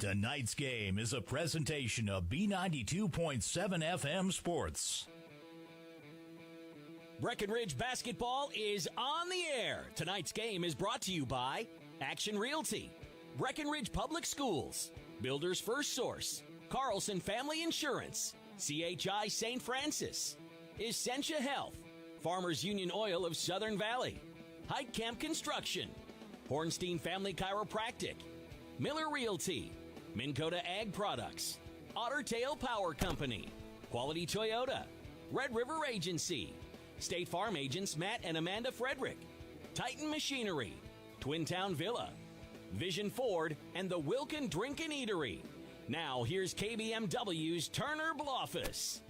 Tonight's game is a presentation of B92.7 FM Sports. Breckenridge basketball is on the air. Tonight's game is brought to you by Action Realty, Breckenridge Public Schools, Builder's First Source, Carlson Family Insurance, CHI St. Francis, Essentia Health, Farmers Union Oil of Southern Valley, Hike Camp Construction, Hornstein Family Chiropractic, Miller Realty, Minn Kota Ag Products, Otter Tail Power Company, Quality Toyota, Red River Agency, State Farm agents Matt and Amanda Frederick, Titan Machinery, Twin Town Villa, Vision Ford, and the Wilkin Drink and Eatery. Now here's KBMW's Turner Bluffus.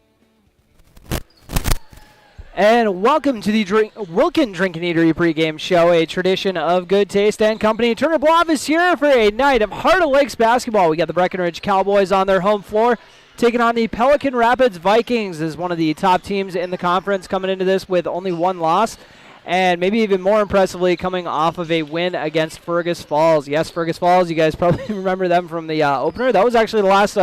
And welcome to the Wilkin Drink and Eatery pregame show, a tradition of good taste and company. Turner Bluff is here for a night of Heart of Lakes basketball. We got the Breckenridge Cowboys on their home floor, taking on the Pelican Rapids Vikings as one of the top teams in the conference, coming into this with only one loss. And maybe even more impressively, coming off of a win against Fergus Falls. Yes, Fergus Falls, you guys probably remember them from the opener. That was actually the last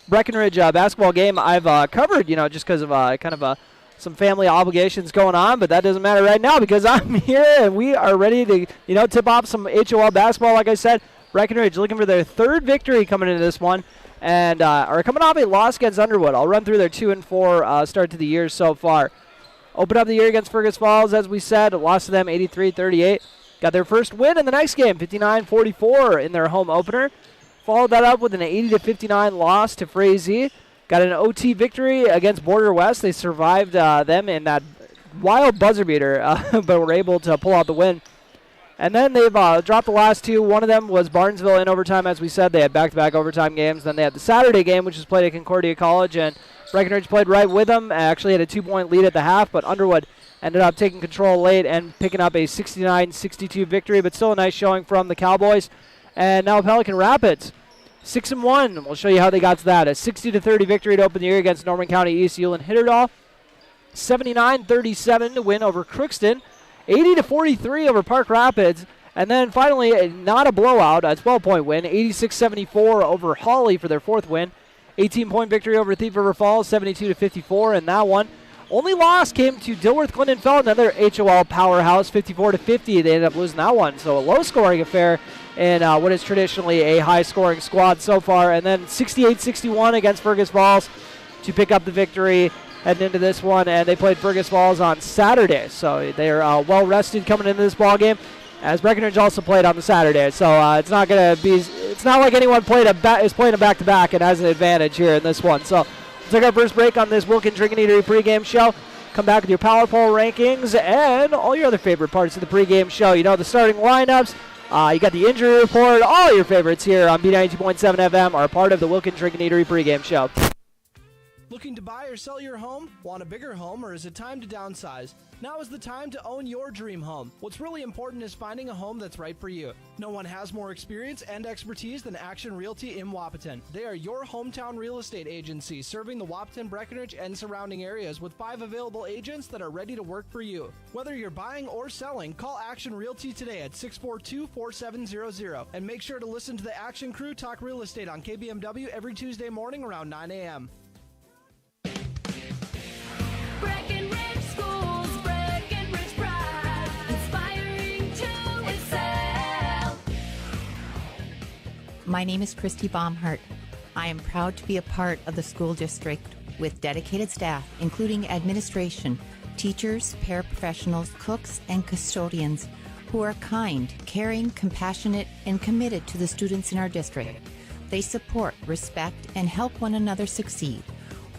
Breckenridge basketball game I've covered, just because of some family obligations going on, but that doesn't matter right now because I'm here and we are ready to, tip off some HOL basketball. Like I said, Breckenridge looking for their third victory coming into this one and are coming off a loss against Underwood. I'll run through their 2-4 start to the year so far. Open up the year against Fergus Falls, as we said, lost to them 83-38. Got their first win in the next game, 59-44 in their home opener. Followed that up with an 80-59 loss to Frazee. Got an OT victory against Border West. They survived them in that wild buzzer beater, but were able to pull out the win. And then they've dropped the last two. One of them was Barnesville in overtime, as we said. They had back-to-back overtime games. Then they had the Saturday game, which was played at Concordia College, and Breckenridge played right with them. Actually had a 2-point lead at the half, but Underwood ended up taking control late and picking up a 69-62 victory, but still a nice showing from the Cowboys. And now Pelican Rapids, 6-1. We'll show you how they got to that. A 60-30 victory to open the year against Norman County East Euland Hitterdal. 79-37 to win over Crookston. 80-43 over Park Rapids. And then finally, not a blowout, a 12-point win. 86-74 over Hawley for their fourth win. 18-point victory over Thief River Falls, 72-54 in that one. Only loss came to Dilworth Clinton-Fell, another HOL powerhouse, 54-50. They ended up losing that one. So a low-scoring affair in what is traditionally a high-scoring squad so far. And then 68-61 against Fergus Falls to pick up the victory heading into this one. And they played Fergus Falls on Saturday. So they're well-rested coming into this ballgame, as Breckenridge also played on the Saturday. So it's not going to be, it's not like anyone is playing a back-to-back and has an advantage here in this one. So we'll take our first break on this Wilkin Drink and Eatery pregame show. Come back with your Power Poll rankings and all your other favorite parts of the pregame show. The starting lineups. You got the injury report. All your favorites here on B92.7 FM are part of the Wilkin Drink and Eatery pregame show. Looking to buy or sell your home? Want a bigger home, or is it time to downsize? Now is the time to own your dream home. What's really important is finding a home that's right for you. No one has more experience and expertise than Action Realty in Wahpeton. They are your hometown real estate agency, serving the Wahpeton, Breckenridge, and surrounding areas with 5 available agents that are ready to work for you. Whether you're buying or selling, call Action Realty today at 642-4700. And make sure to listen to the Action Crew talk real estate on KBMW every Tuesday morning around 9 a.m. Breckenridge Schools, Breckenridge Pride, inspiring to excel. My name is Christy Baumhart. I am proud to be a part of the school district with dedicated staff, including administration, teachers, paraprofessionals, cooks, and custodians who are kind, caring, compassionate, and committed to the students in our district. They support, respect, and help one another succeed.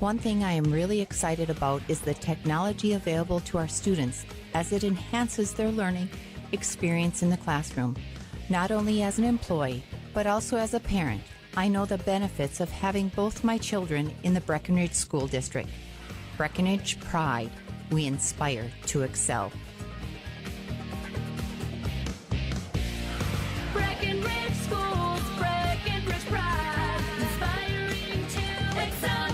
One thing I am really excited about is the technology available to our students as it enhances their learning experience in the classroom. Not only as an employee, but also as a parent, I know the benefits of having both my children in the Breckenridge School District. Breckenridge Pride. We inspire to excel. Breckenridge Schools, Breckenridge Pride, inspiring to excel.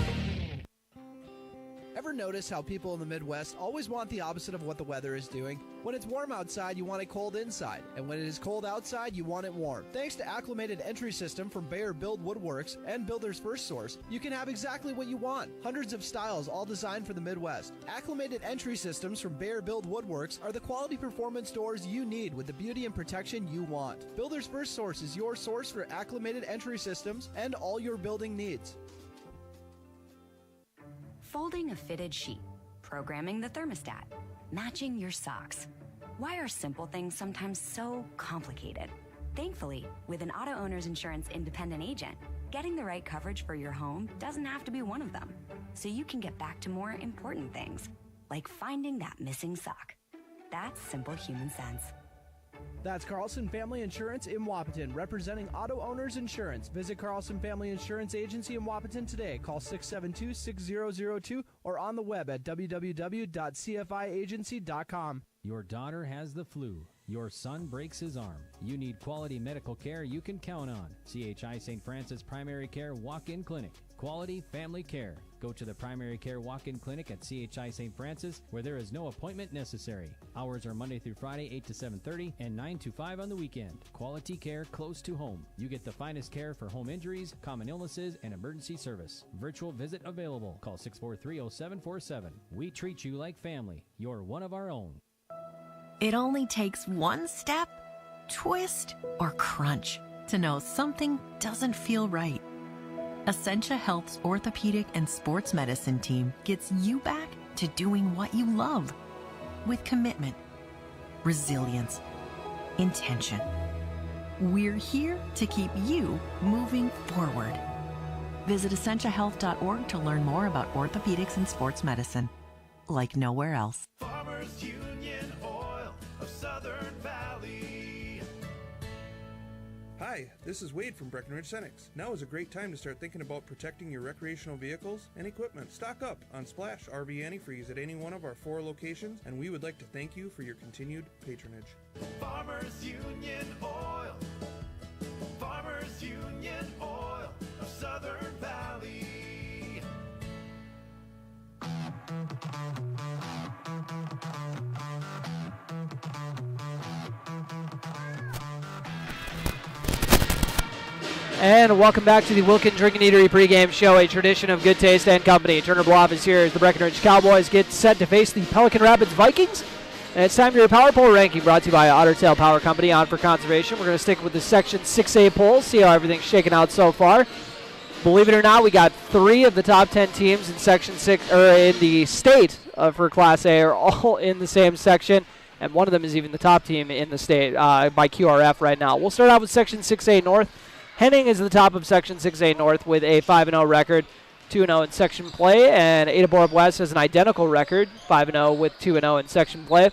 Ever notice how people in the Midwest always want the opposite of what the weather is doing? When it's warm outside, you want it cold inside. And when it is cold outside, you want it warm. Thanks to Acclimated Entry System from Bayer Build Woodworks and Builder's First Source, you can have exactly what you want. Hundreds of styles, all designed for the Midwest. Acclimated Entry Systems from Bayer Build Woodworks are the quality performance doors you need with the beauty and protection you want. Builder's First Source is your source for acclimated entry systems and all your building needs. Folding a fitted sheet, programming the thermostat, matching your socks. Why are simple things sometimes so complicated? Thankfully, with an auto owner's insurance independent agent, getting the right coverage for your home doesn't have to be one of them. So you can get back to more important things, like finding that missing sock. That's simple human sense. That's Carlson Family Insurance in Wapaton, representing auto owners insurance. Visit Carlson Family Insurance Agency in Wapaton today. Call 672-6002 or on the web at www.cfiagency.com. Your daughter has the flu. Your son breaks his arm. You need quality medical care you can count on. CHI St. Francis Primary Care Walk-In Clinic. Quality family care. Go to the Primary Care Walk-In Clinic at CHI St. Francis, where there is no appointment necessary. Hours are Monday through Friday, 8 to 7:30 and 9 to 5 on the weekend. Quality care close to home. You get the finest care for home injuries, common illnesses, and emergency service. Virtual visit available. Call 643-0747. We treat you like family. You're one of our own. It only takes one step, twist, or crunch to know something doesn't feel right. Essentia Health's orthopedic and sports medicine team gets you back to doing what you love with commitment, resilience, intention. We're here to keep you moving forward. Visit essentiahealth.org to learn more about orthopedics and sports medicine, like nowhere else. Farmers Union Oil of Southern Valley. Hi, this is Wade from Breckenridge Cenex. Now is a great time to start thinking about protecting your recreational vehicles and equipment. Stock up on Splash RV Antifreeze at any one of our 4 locations, and we would like to thank you for your continued patronage. Farmers Union Oil. Farmers Union Oil of Southern Valley. And welcome back to the Wilkin Drinking Eatery pregame show, a tradition of good taste and company. Turner Bluff is here as the Breckenridge Cowboys get set to face the Pelican Rapids Vikings. And it's time for your Power Poll ranking, brought to you by Otter Tail Power Company, on for conservation. We're going to stick with the Section 6A polls, see how everything's shaken out so far. Believe it or not, we got 3 of the top 10 teams in Section 6, or in the state for Class A, are all in the same section. And one of them is even the top team in the state by QRF right now. We'll start out with Section 6A North. Henning is the top of Section 6A North with a 5-0 record, 2-0 in section play, and Ada Borup West has an identical record, 5-0 with 2-0 in section play.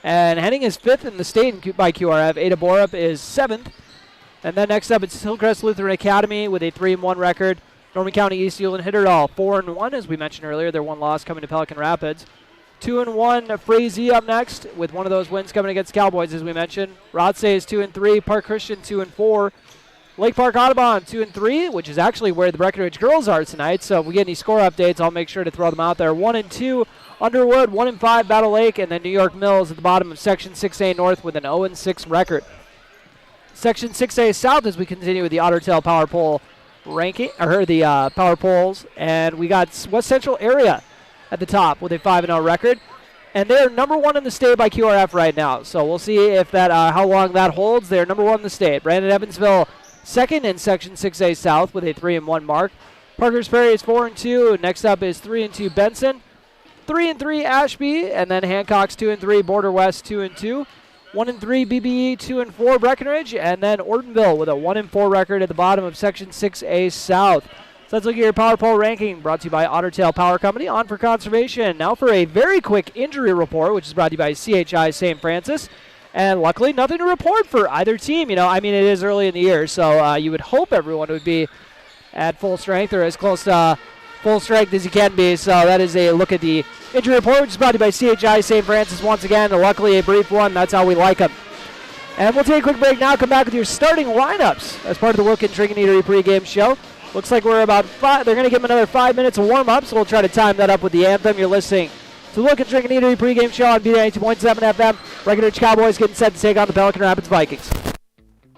And Henning is 5th in the state by QRF. Ada Borup is 7th. And then next up, it's Hillcrest Lutheran Academy with a 3-1 record. Norman County East Euland Hitterdall 4-1, as we mentioned earlier. Their one loss coming to Pelican Rapids. 2-1 Frazee up next with one of those wins coming against Cowboys, as we mentioned. Rothsay is 2-3. Park Christian 2-4. Lake Park Audubon 2-3, which is actually where the Breckenridge girls are tonight. So if we get any score updates, I'll make sure to throw them out there. 1-2 Underwood, 1-5 Battle Lake, and then New York Mills at the bottom of Section 6A North with an 0-6 record. Section 6A South, as we continue with the Otter Tail Power Poll ranking, or the Power Polls, and we got West Central Area at the top with a 5-0 record. And they're number 1 in the state by QRF right now. So we'll see if that how long that holds. They're number 1 in the state. Brandon Evansville second in Section 6A South with a 3-1 mark. Parkers Ferry is 4-2. Next up is 3-2 Benson. 3-3 Ashby, and then Hancock's 2-3. Border West 2-2. 1-3 BBE, 2-4 Breckenridge, and then Ortonville with a 1-4 record at the bottom of Section 6A South. So let's look at your Power Poll ranking, brought to you by Otter Tail Power Company, on for conservation. Now for a very quick injury report, which is brought to you by CHI St. Francis. And luckily, nothing to report for either team. You know, I mean, it is early in the year, so you would hope everyone would be at full strength or as close to full strength as you can be. So that is a look at the injury report, which is brought to you by CHI St. Francis once again. Luckily, a brief one. That's how we like them. And we'll take a quick break now. Come back with your starting lineups as part of the Wilkin Drinking Eatery pregame show. Looks like we're about five. They're going to give them another 5 minutes of warm-up, so we'll try to time that up with the anthem. You're listening to the Look and Drink and Eatery pregame show on B92.7 FM. Breckenridge Cowboys getting set to take on the Pelican Rapids Vikings.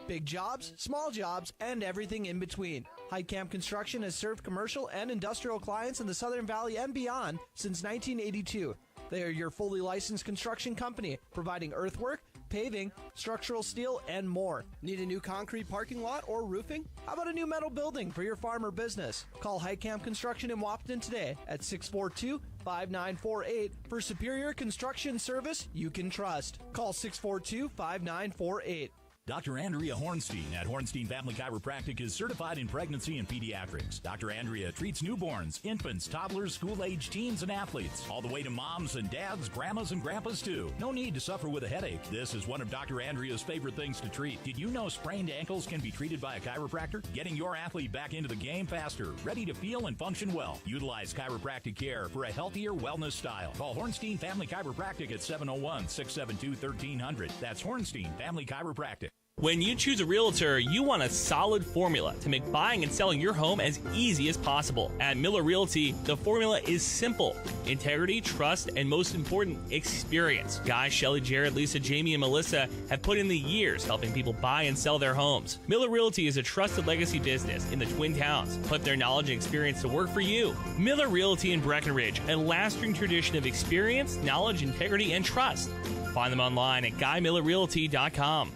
Big jobs, small jobs, and everything in between. Heitkamp Construction has served commercial and industrial clients in the Southern Valley and beyond since 1982. They are your fully licensed construction company, providing earthwork, paving, structural steel, and more. Need a new concrete parking lot or roofing? How about a new metal building for your farm or business? Call Heitkamp Construction in Wapton today at 642-5948 for superior construction service you can trust. Call 642-5948. Dr. Andrea Hornstein at Hornstein Family Chiropractic is certified in pregnancy and pediatrics. Dr. Andrea treats newborns, infants, toddlers, school-age teens, and athletes, all the way to moms and dads, grandmas and grandpas too. No need to suffer with a headache. This is one of Dr. Andrea's favorite things to treat. Did you know sprained ankles can be treated by a chiropractor? Getting your athlete back into the game faster, ready to feel and function well. Utilize chiropractic care for a healthier wellness style. Call Hornstein Family Chiropractic at 701-672-1300. That's Hornstein Family Chiropractic. When you choose a realtor, you want a solid formula to make buying and selling your home as easy as possible. At Miller Realty, the formula is simple: integrity, trust, and most important, experience. Guy, Shelley, Jared, Lisa, Jamie, and Melissa have put in the years helping people buy and sell their homes. Miller Realty is a trusted legacy business in the Twin Towns. Put their knowledge and experience to work for you. Miller Realty in Breckenridge, a lasting tradition of experience, knowledge, integrity, and trust. Find them online at GuyMillerRealty.com.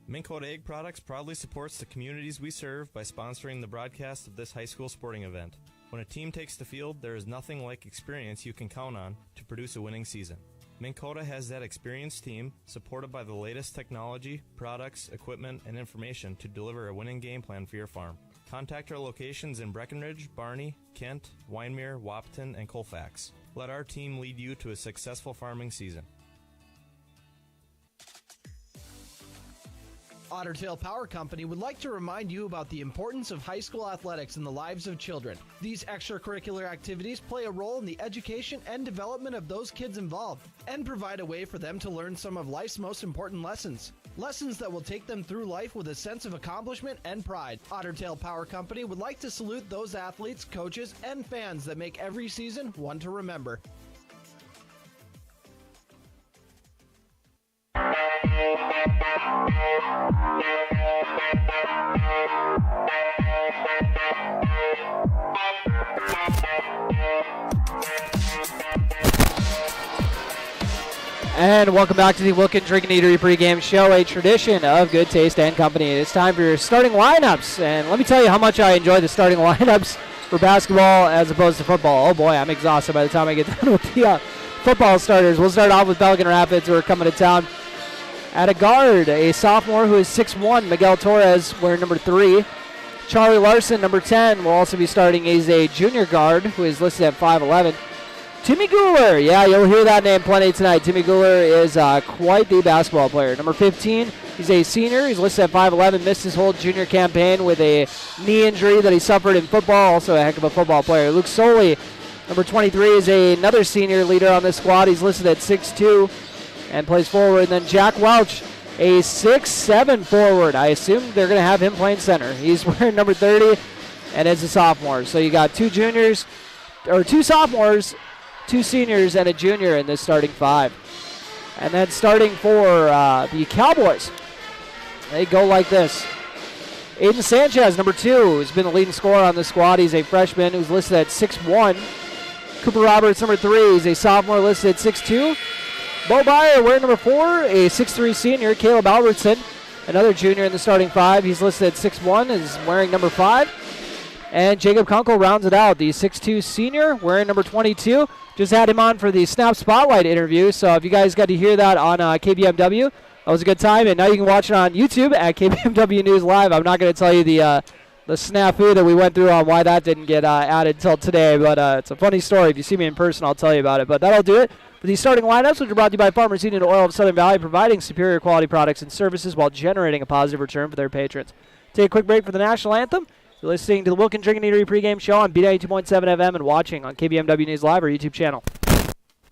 Minn Kota Egg Products proudly supports the communities we serve by sponsoring the broadcast of this high school sporting event. When a team takes the field, there is nothing like experience you can count on to produce a winning season. Minn Kota has that experienced team, supported by the latest technology, products, equipment, and information to deliver a winning game plan for your farm. Contact our locations in Breckenridge, Barney, Kent, Wyndmere, Wapton, and Colfax. Let our team lead you to a successful farming season. Otter Tail Power Company would like to remind you about the importance of high school athletics in the lives of children. These extracurricular activities play a role in the education and development of those kids involved, and provide a way for them to learn some of life's most important lessons. Lessons that will take them through life with a sense of accomplishment and pride. Otter Tail Power Company would like to salute those athletes, coaches, and fans that make every season one to remember. And welcome back to the Look and Drink and Eatery pregame show, a tradition of Good Taste and Company. It's time for your starting lineups, and let me tell you how much I enjoy the starting lineups for basketball as opposed to football. Oh boy, I'm exhausted by the time I get done with the football starters. We'll start off with Pelican Rapids, who are coming to town. At a guard, a sophomore who is 6'1", Miguel Torres, wearing number 3. Charlie Larson, number 10, will also be starting. He's a junior guard who is listed at 5'11". Timmy Guler, yeah, you'll hear that name plenty tonight. Timmy Guler is quite the basketball player. Number 15, he's a senior. He's listed at 5'11", missed his whole junior campaign with a knee injury that he suffered in football. Also a heck of a football player. Luke Soley, number 23, is another senior leader on this squad. He's listed at 6'2", and plays forward. And then Jack Welch, a 6'7" forward. I assume they're going to have him playing center. He's wearing number 30 and is a sophomore. So you got two sophomores, 2 seniors, and a junior in this starting 5. And then starting for the Cowboys, they go like this. Aiden Sanchez, number 2, who's been the leading scorer on the squad. He's a freshman who's listed at 6'1". Cooper Roberts, number 3, he's a sophomore listed at 6'2". Bo Byer wearing number 4, a 6'3" senior. Caleb Albertson, another junior in the starting 5. He's listed at 6'1", is wearing number 5. And Jacob Kunkel rounds it out, the 6'2" senior, wearing number 22. Just had him on for the Snap Spotlight interview, so if you guys got to hear that on KBMW, that was a good time. And now you can watch it on YouTube at KBMW News Live. I'm not going to tell you the snafu that we went through on why that didn't get added until today, but it's a funny story. If you see me in person, I'll tell you about it. But that'll do it for these starting lineups, which are brought to you by Farmers Union Oil of Southern Valley, providing superior quality products and services while generating a positive return for their patrons. Take a quick break for the national anthem. You're listening to the Look and Drink and Eatery pregame show on B92.7 FM and watching on KBMW News Live or YouTube channel.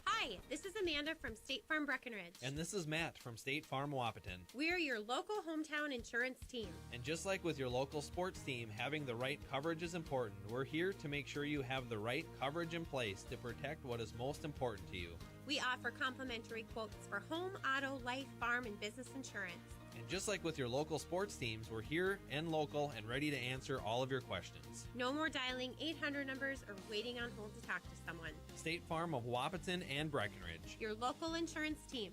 Hi, this is Amanda from State Farm Breckenridge. And this is Matt from State Farm Wapaton. We're your local hometown insurance team. And just like with your local sports team, having the right coverage is important. We're here to make sure you have the right coverage in place to protect what is most important to you. We offer complimentary quotes for home, auto, life, farm, and business insurance. And just like with your local sports teams, we're here and local and ready to answer all of your questions. No more dialing 800 numbers or waiting on hold to talk to someone. State Farm of Wapaton and Breckenridge. Your local insurance team.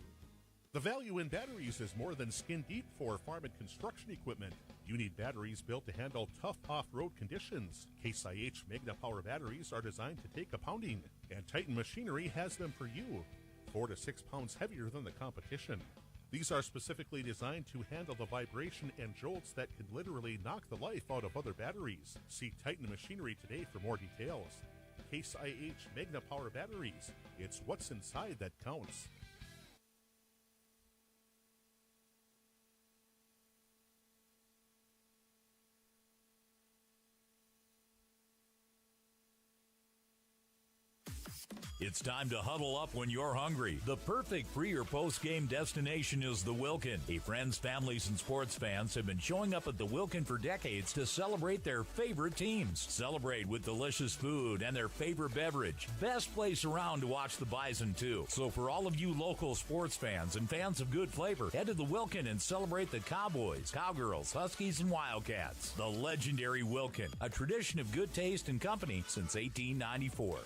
The value in batteries is more than skin deep for farm and construction equipment. You need batteries built to handle tough off-road conditions. Case IH Magna Power batteries are designed to take a pounding, and Titan Machinery has them for you, 4 to 6 pounds heavier than the competition. These are specifically designed to handle the vibration and jolts that can literally knock the life out of other batteries. See Titan Machinery today for more details. Case IH Magna Power batteries. It's what's inside that counts. It's time to huddle up when you're hungry. The perfect pre- or post-game destination is the Wilkin. Friends, families, and sports fans have been showing up at the Wilkin for decades to celebrate their favorite teams. Celebrate with delicious food and their favorite beverage. Best place around to watch the Bison, too. So for all of you local sports fans and fans of good flavor, head to the Wilkin and celebrate the Cowboys, Cowgirls, Huskies, and Wildcats. The legendary Wilkin, a tradition of good taste and company since 1894.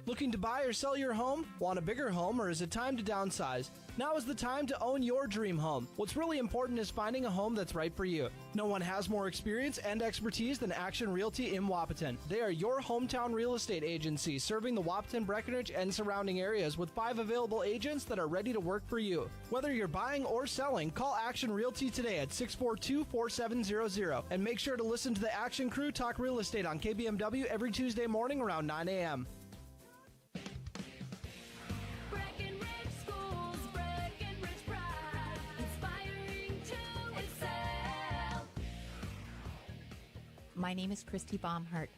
Looking to buy or sell your home? Want a bigger home, or is it time to downsize? Now is the time to own your dream home. What's really important is finding a home that's right for you. No one has more experience and expertise than Action Realty in Wapaton. They are your hometown real estate agency, serving the Wapaton, Breckenridge, and surrounding areas with 5 available agents that are ready to work for you. Whether you're buying or selling, call Action Realty today at 642-4700. And make sure to listen to the Action Crew talk real estate on KBMW every Tuesday morning around 9 a.m. Breckenridge Schools, Breckenridge Pride, inspiring to excel. My name is Christy Baumhart.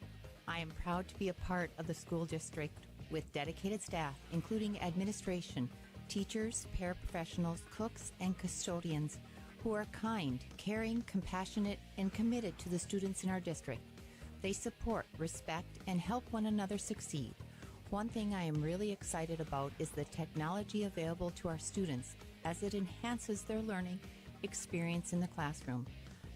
I am proud to be a part of the school district with dedicated staff, including administration, teachers, paraprofessionals, cooks, and custodians who are kind, caring, compassionate, and committed to the students in our district. They support, respect, and help one another succeed. One thing I am really excited about is the technology available to our students as it enhances their learning experience in the classroom.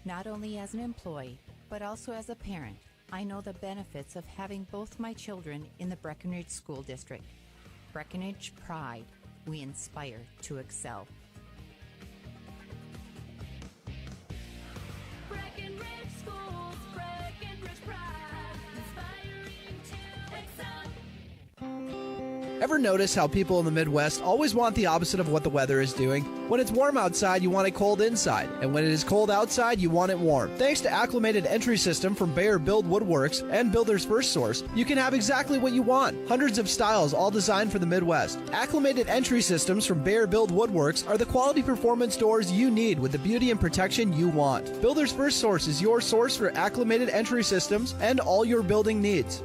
Not only as an employee, but also as a parent, I know the benefits of having both my children in the Breckenridge School District. Breckenridge Pride. We inspire to excel. Breckenridge Schools, Breckenridge Pride, inspiring to excel. Ever notice how people in the Midwest always want the opposite of what the weather is doing? When it's warm outside, you want it cold inside. And when it is cold outside, you want it warm. Thanks to Acclimated Entry System from Bayer Build Woodworks and Builder's First Source, you can have exactly what you want. Hundreds of styles, all designed for the Midwest. Acclimated Entry Systems from Bayer Build Woodworks are the quality performance doors you need with the beauty and protection you want. Builder's First Source is your source for acclimated entry systems and all your building needs.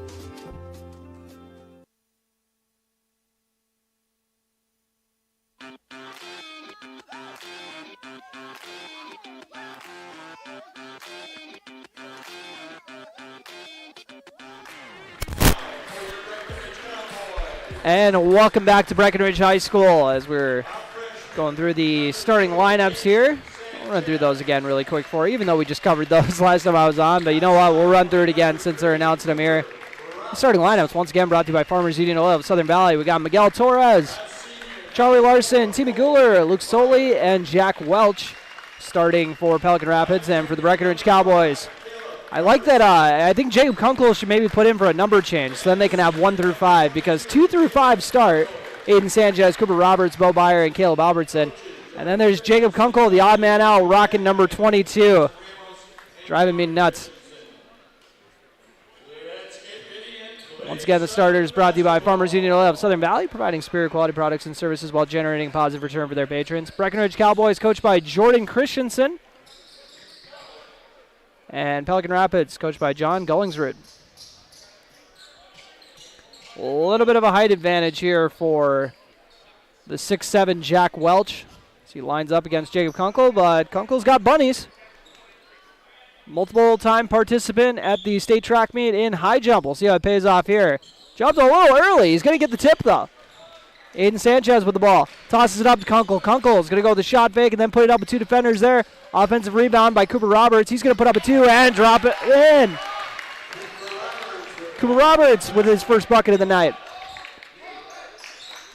And welcome back to Breckenridge High School as we're going through the starting lineups here. We'll run through those again really quick for you, even though we just covered those last time I was on. But you know what? We'll run through it again since they're announcing them here. The starting lineups, once again, brought to you by Farmers Union Oil of Southern Valley. We got Miguel Torres, Charlie Larson, Timmy Guler, Luke Soley, and Jack Welch starting for Pelican Rapids and for the Breckenridge Cowboys. I like that. I think Jacob Kunkel should maybe put in for a number change so then they can have 1 through 5 because 2 through 5 start Aiden Sanchez, Cooper Roberts, Bo Byer, and Caleb Albertson. And then there's Jacob Kunkel, the odd man out, rocking number 22. Driving me nuts. Once again, the starters brought to you by Farmers Union Oil of Southern Valley, providing superior quality products and services while generating positive return for their patrons. Breckenridge Cowboys coached by Jordan Christensen. And Pelican Rapids, coached by John Gullingsrud. A little bit of a height advantage here for the 6'7" Jack Welch. He lines up against Jacob Kunkel, but Kunkel's got bunnies. Multiple-time participant at the state track meet in high jump. We'll see how it pays off here. Jumps a little early. He's going to get the tip, though. Aiden Sanchez with the ball. Tosses it up to Kunkel. Kunkel is going to go with the shot fake and then put it up with 2 defenders there. Offensive rebound by Cooper Roberts. He's going to put up a 2 and drop it in. Cooper Roberts with his first bucket of the night.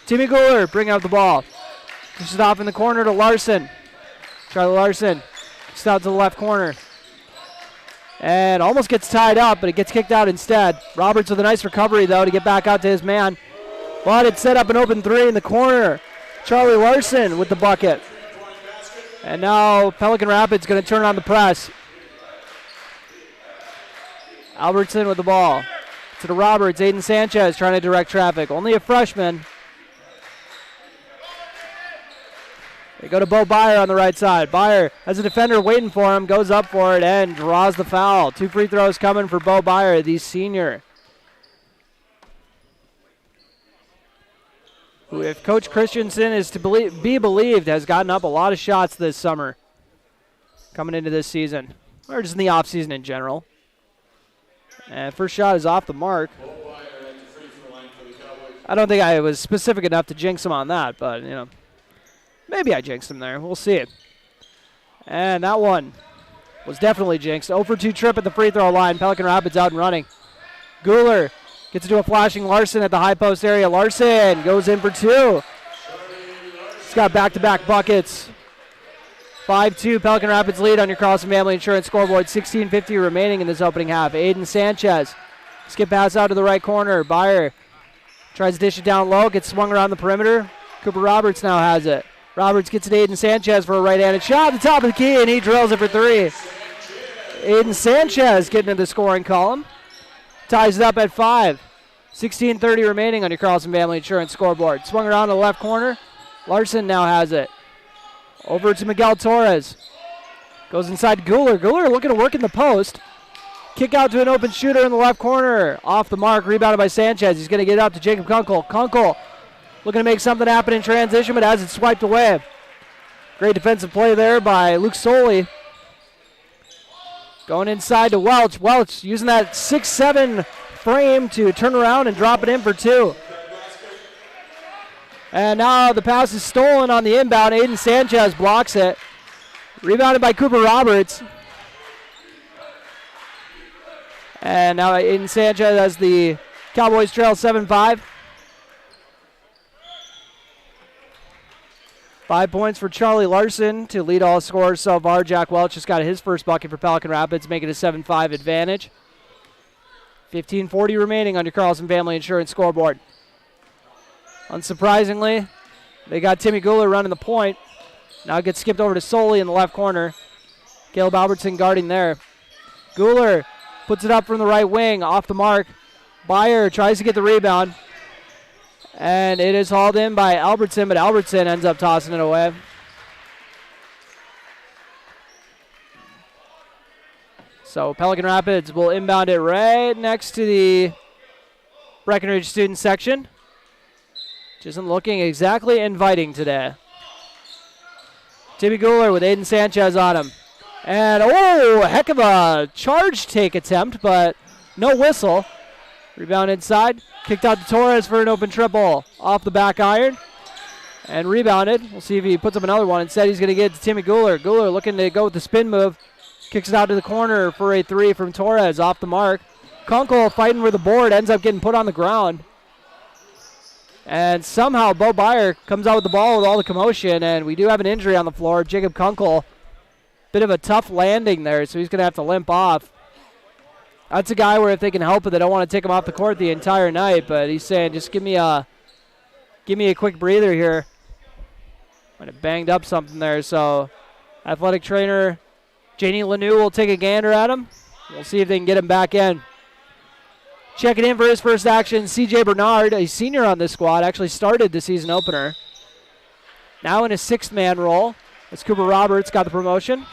Timmy Gooler bringing up the ball. Pushes it off in the corner to Larson. Charlie Larson just out to the left corner. And almost gets tied up, but it gets kicked out instead. Roberts with a nice recovery, though, to get back out to his man. But it set up an open 3 in the corner. Charlie Larson with the bucket. And now Pelican Rapids going to turn on the press. Albertson with the ball. To the Roberts. Aiden Sanchez trying to direct traffic. Only a freshman. They go to Bo Byer on the right side. Byer has a defender waiting for him, goes up for it, and draws the foul. 2 free throws coming for Bo Byer, the senior. Who, if Coach Christensen is to be believed, has gotten up a lot of shots this summer coming into this season, or just in the offseason in general. And first shot is off the mark. I don't think I was specific enough to jinx him on that, but, you know. Maybe I jinxed him there. We'll see. And that one was definitely jinxed. 0 for 2 trip at the free throw line. Pelican Rapids out and running. Gooler gets to do a flashing Larson at the high post area. Larson goes in for 2. He's got back-to-back buckets. 5-2 Pelican Rapids lead on your Carlson Family Insurance scoreboard. 16:50 remaining in this opening half. Aiden Sanchez. Skip pass out to the right corner. Byer tries to dish it down low. Gets swung around the perimeter. Cooper Roberts now has it. Roberts gets it to Aiden Sanchez for a right-handed shot at the top of the key, and he drills it for 3. Aiden Sanchez getting into the scoring column. Ties it up at 5. 16:30 remaining on your Carlson Family Insurance scoreboard. Swung around to the left corner. Larson now has it. Over to Miguel Torres. Goes inside Gooler. Gooler looking to work in the post. Kick out to an open shooter in the left corner. Off the mark, rebounded by Sanchez. He's going to get it up to Jacob Kunkel. Kunkel looking to make something happen in transition, but has it swiped away. Great defensive play there by Luke Soley. Going inside to Welch. Welch using that 6'7" frame to turn around and drop it in for 2. And now the pass is stolen on the inbound. Aiden Sanchez blocks it. Rebounded by Cooper Roberts. And now Aiden Sanchez has the Cowboys trail 7-5. 5 points for Charlie Larson to lead all scorers so far. Jack Welch just got his first bucket for Pelican Rapids, making a 7-5 advantage. 15:40 remaining on your Carlson Family Insurance scoreboard. Unsurprisingly, they got Timmy Gooler running the point. Now it gets skipped over to Soley in the left corner. Caleb Albertson guarding there. Gooler puts it up from the right wing, off the mark. Byer tries to get the rebound. And it is hauled in by Albertson, but Albertson ends up tossing it away. So Pelican Rapids will inbound it right next to the Breckenridge student section. Which isn't looking exactly inviting today. Timmy Gooler with Aiden Sanchez on him. And, oh, heck of a charge take attempt, but no whistle. Rebound inside. Kicked out to Torres for an open triple. Off the back iron. And rebounded. We'll see if he puts up another one. Instead, he's going to get it to Timmy Gooler. Gooler looking to go with the spin move. Kicks it out to the corner for a 3 from Torres. Off the mark. Kunkel fighting for the board. Ends up getting put on the ground. And somehow Bo Byer comes out with the ball with all the commotion. And we do have an injury on the floor. Jacob Kunkel. Bit of a tough landing there, so he's going to have to limp off. That's a guy where if they can help it, they don't want to take him off the court the entire night. But he's saying, just give me a quick breather here. Might have banged up something there. So athletic trainer Janie Lanou will take a gander at him. We'll see if they can get him back in. Checking in for his first action, C.J. Bernard, a senior on this squad, actually started the season opener. Now in a 6th-man role, as Cooper Roberts got the promotion.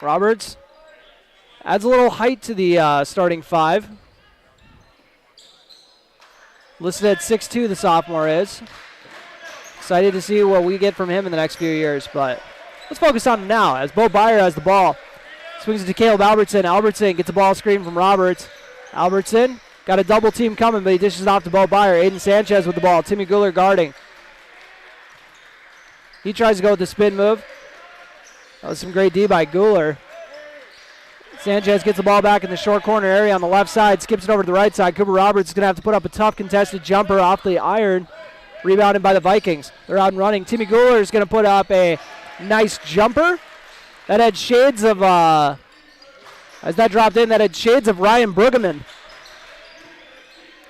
Roberts adds a little height to the starting 5. Listed at 6'2", the sophomore is. Excited to see what we get from him in the next few years, but let's focus on him now as Bo Byer has the ball. Swings it to Caleb Albertson. Albertson gets a ball screen from Roberts. Albertson got a double team coming, but he dishes it off to Bo Byer. Aiden Sanchez with the ball. Timmy Guler guarding. He tries to go with the spin move. That was some great D by Guler. Sanchez gets the ball back in the short corner area on the left side, skips it over to the right side. Cooper Roberts is going to have to put up a tough contested jumper off the iron, rebounded by the Vikings. They're out and running. Timmy Guler is going to put up a nice jumper. That had shades of, as that dropped in, that had shades of Ryan Brueggemann,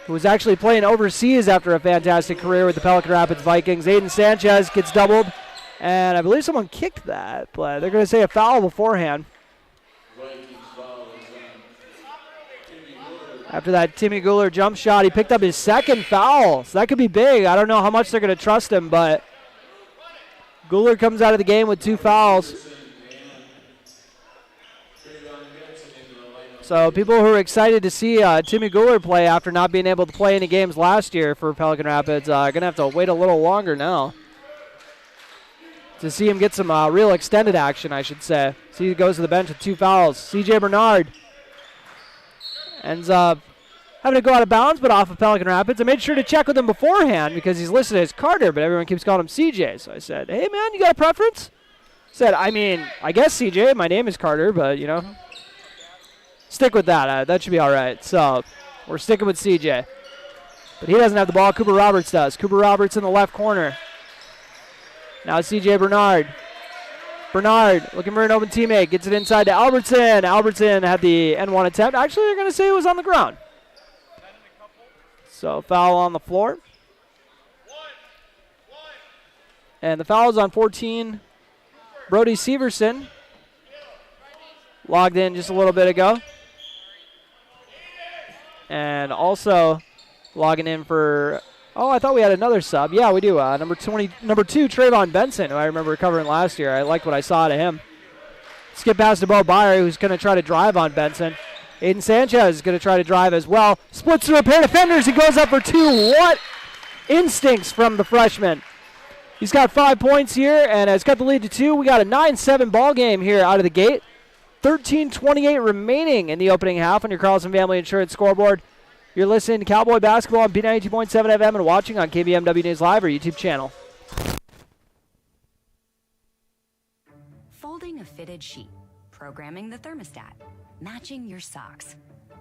who was actually playing overseas after a fantastic career with the Pelican Rapids Vikings. Aiden Sanchez gets doubled, and I believe someone kicked that, but they're going to say a foul beforehand. After that Timmy Guler jump shot, he picked up his second foul, so that could be big. I don't know how much they're going to trust him, but Guler comes out of the game with 2 fouls. So people who are excited to see Timmy Guler play after not being able to play any games last year for Pelican Rapids are going to have to wait a little longer now to see him get some real extended action, I should say. See, he goes to the bench with 2 fouls. CJ Bernard ends up having to go out of bounds, but off of Pelican Rapids. I made sure to check with him beforehand because he's listed as Carter, but everyone keeps calling him CJ. So I said, hey, man, you got a preference? Said, I mean, I guess CJ. My name is Carter, but, you know, stick with that. That should be all right. So we're sticking with CJ. But he doesn't have the ball. Cooper Roberts does. Cooper Roberts in the left corner. Now CJ Bernard. Bernard looking for an open teammate. Gets it inside to Albertson. Albertson had the N1 attempt. Actually, they're going to say it was on the ground. So foul on the floor. And the foul is on 14. Brody Severson. Logged in just a little bit ago. And also logging in for, oh, I thought we had another sub. Yeah, we do. Number 2, Trayvon Benson, who I remember covering last year. I liked what I saw out of him. Skip pass to Bo Byer, who's going to try to drive on Benson. Aiden Sanchez is going to try to drive as well. Splits through a pair of defenders. He goes up for 2. What instincts from the freshman. He's got 5 points here and has cut the lead to 2. We got a 9-7 ball game here out of the gate. 13:28 remaining in the opening half on your Carlson Family Insurance scoreboard. You're listening to Cowboy Basketball on B92.7 FM and watching on KBMW News Live or YouTube channel. Folding a fitted sheet, programming the thermostat, matching your socks.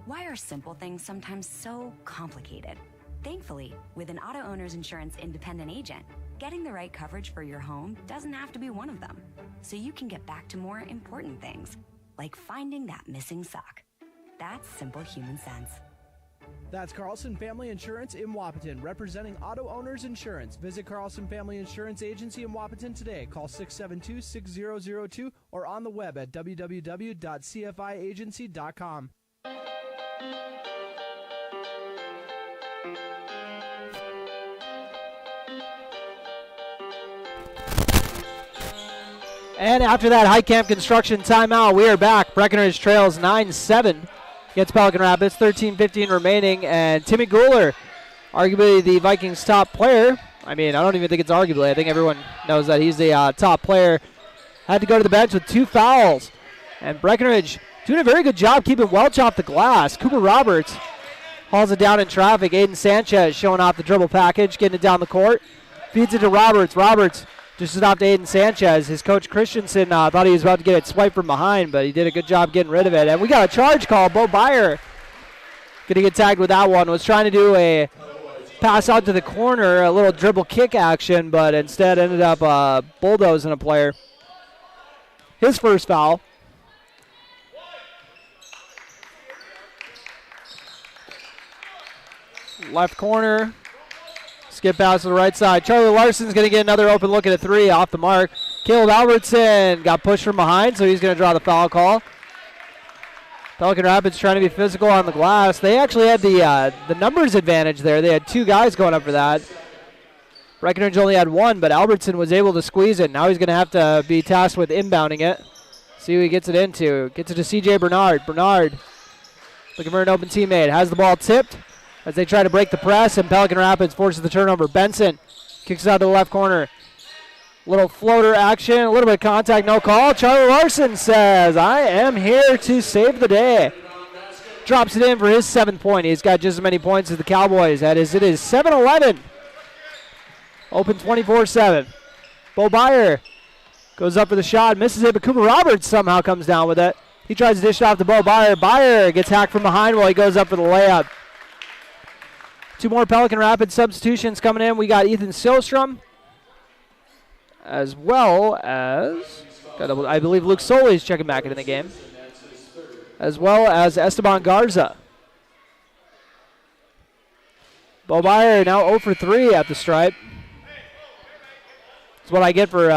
Why are simple things sometimes so complicated? Thankfully, with an auto owner's insurance independent agent, getting the right coverage for your home doesn't have to be one of them. So you can get back to more important things, like finding that missing sock. That's simple human sense. That's Carlson Family Insurance in Wapaton, representing auto owners insurance. Visit Carlson Family Insurance Agency in Wapaton today. Call 672-6002 or on the web at www.cfiagency.com. And after that high camp construction timeout, we are back. Breckenridge trails 9-7 against Pelican Rapids, 13:15 remaining. And Timmy Guler, arguably the Vikings' top player. I mean, I don't even think it's arguably. I think everyone knows that he's the top player. Had to go to the bench with 2 fouls. And Breckenridge doing a very good job keeping Welch off the glass. Cooper Roberts hauls it down in traffic. Aiden Sanchez showing off the dribble package, getting it down the court. Feeds it to Roberts. Roberts just stopped Aiden Sanchez. His coach Christensen thought he was about to get it swiped from behind, but he did a good job getting rid of it. And we got a charge call. Bo Byer going to get tagged with that one. Was trying to do a pass out to the corner, a little dribble kick action, but instead ended up bulldozing a player. His first foul. Left corner. Skip pass to the right side. Charlie Larson's going to get another open look at a 3 off the mark. Caleb Albertson got pushed from behind, so he's going to draw the foul call. Pelican Rapids trying to be physical on the glass. They actually had the numbers advantage there. They had 2 guys going up for that. Breckenridge only had 1, but Albertson was able to squeeze it. Now he's going to have to be tasked with inbounding it. See who he gets it into. Gets it to CJ Bernard. Bernard looking for an open teammate. Has the ball tipped. as they try to break the press, and Pelican Rapids forces the turnover. Benson kicks it out to the left corner. Little floater action, a little bit of contact, no call. Charlie Larson says, I am here to save the day. Drops it in for his 7th point. He's got just as many points as the Cowboys. It is 7-11. Open 24-7. Bo Byer goes up for the shot, misses it, but Cooper Roberts somehow comes down with it. He tries to dish it off to Bo Byer. Byer gets hacked from behind while he goes up for the layup. 2 more Pelican Rapids substitutions coming in. We got Ethan Sillstrom, as well as, I believe Luke Soley is checking back into the game, as well as Esteban Garza. Bo Byer now 0 for 3 at the stripe. That's what I get for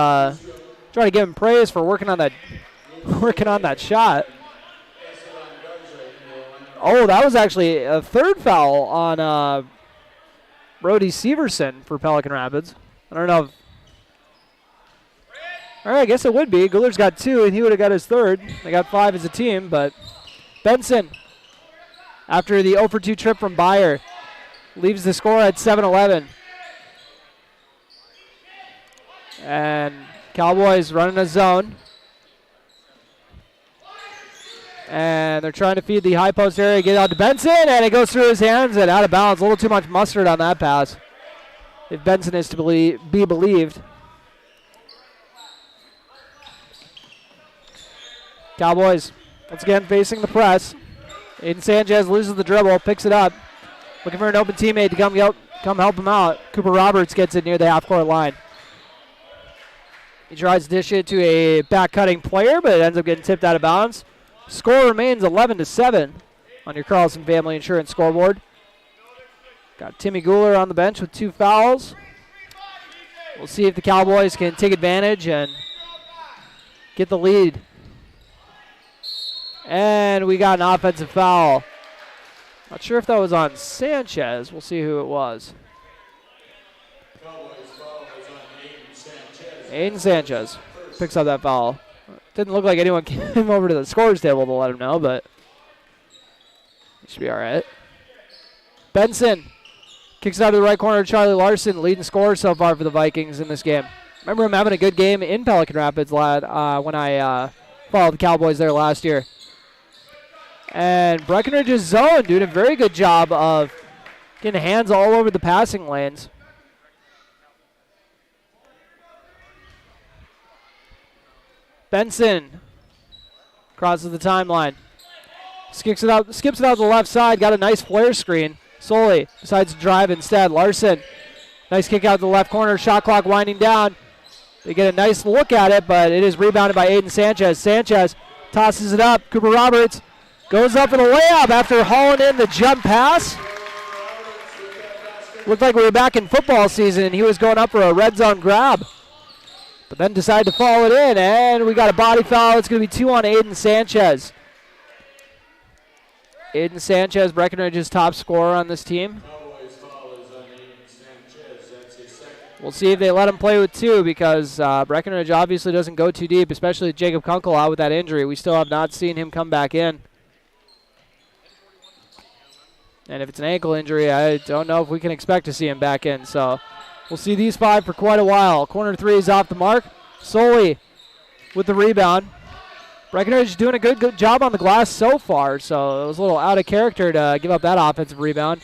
trying to give him praise for working on that shot. Oh, that was actually a 3rd foul on Brody Severson for Pelican Rapids. I don't know if, all right, I guess it would be. Guller's got 2, and he would have got his 3rd. They got 5 as a team, but Benson, after the 0 for 2 trip from Byer, leaves the score at 7-11. And Cowboys running a zone. And they're trying to feed the high post area, get out to Benson, and it goes through his hands and out of bounds. A little too much mustard on that pass, if Benson is to be believed. Cowboys once again facing the press. Aiden Sanchez loses the dribble, picks it up, looking for an open teammate to come help him out. Cooper Roberts gets it near the half-court line. He tries to dish it to a back-cutting player, but it ends up getting tipped out of bounds. Score remains 11-7 on your Carlson Family Insurance scoreboard. Got Timmy Guler on the bench with 2 fouls. We'll see if the Cowboys can take advantage and get the lead. And we got an offensive foul. Not sure if that was on Sanchez. We'll see who it was. Aiden Sanchez picks up that foul. Didn't look like anyone came over to the scores table to let him know, but it should be all right. Benson kicks it out to the right corner. Charlie Larson, leading scorer so far for the Vikings in this game. Remember him having a good game in Pelican Rapids when I followed the Cowboys there last year. And Breckenridge's zone doing a very good job of getting hands all over the passing lanes. Benson crosses the timeline. Skips it out to the left side. Got a nice flare screen. Soley decides to drive instead. Larson, nice kick out to the left corner. Shot clock winding down. They get a nice look at it, but it is rebounded by Aiden Sanchez. Sanchez tosses it up. Cooper Roberts goes up for the layup after hauling in the jump pass. Looked like we were back in football season and he was going up for a red zone grab. But then decided to fall it in, and we got a body foul. It's going to be 2 on Aiden Sanchez. Aiden Sanchez, Breckenridge's top scorer on this team. We'll see if they let him play with 2 because Breckenridge obviously doesn't go too deep, especially with Jacob Kunkel out with that injury. We still have not seen him come back in. And if it's an ankle injury, I don't know if we can expect to see him back in. So we'll see these 5 for quite a while. Corner 3 is off the mark. Soley with the rebound. Breckenridge doing a good job on the glass so far, so it was a little out of character to give up that offensive rebound.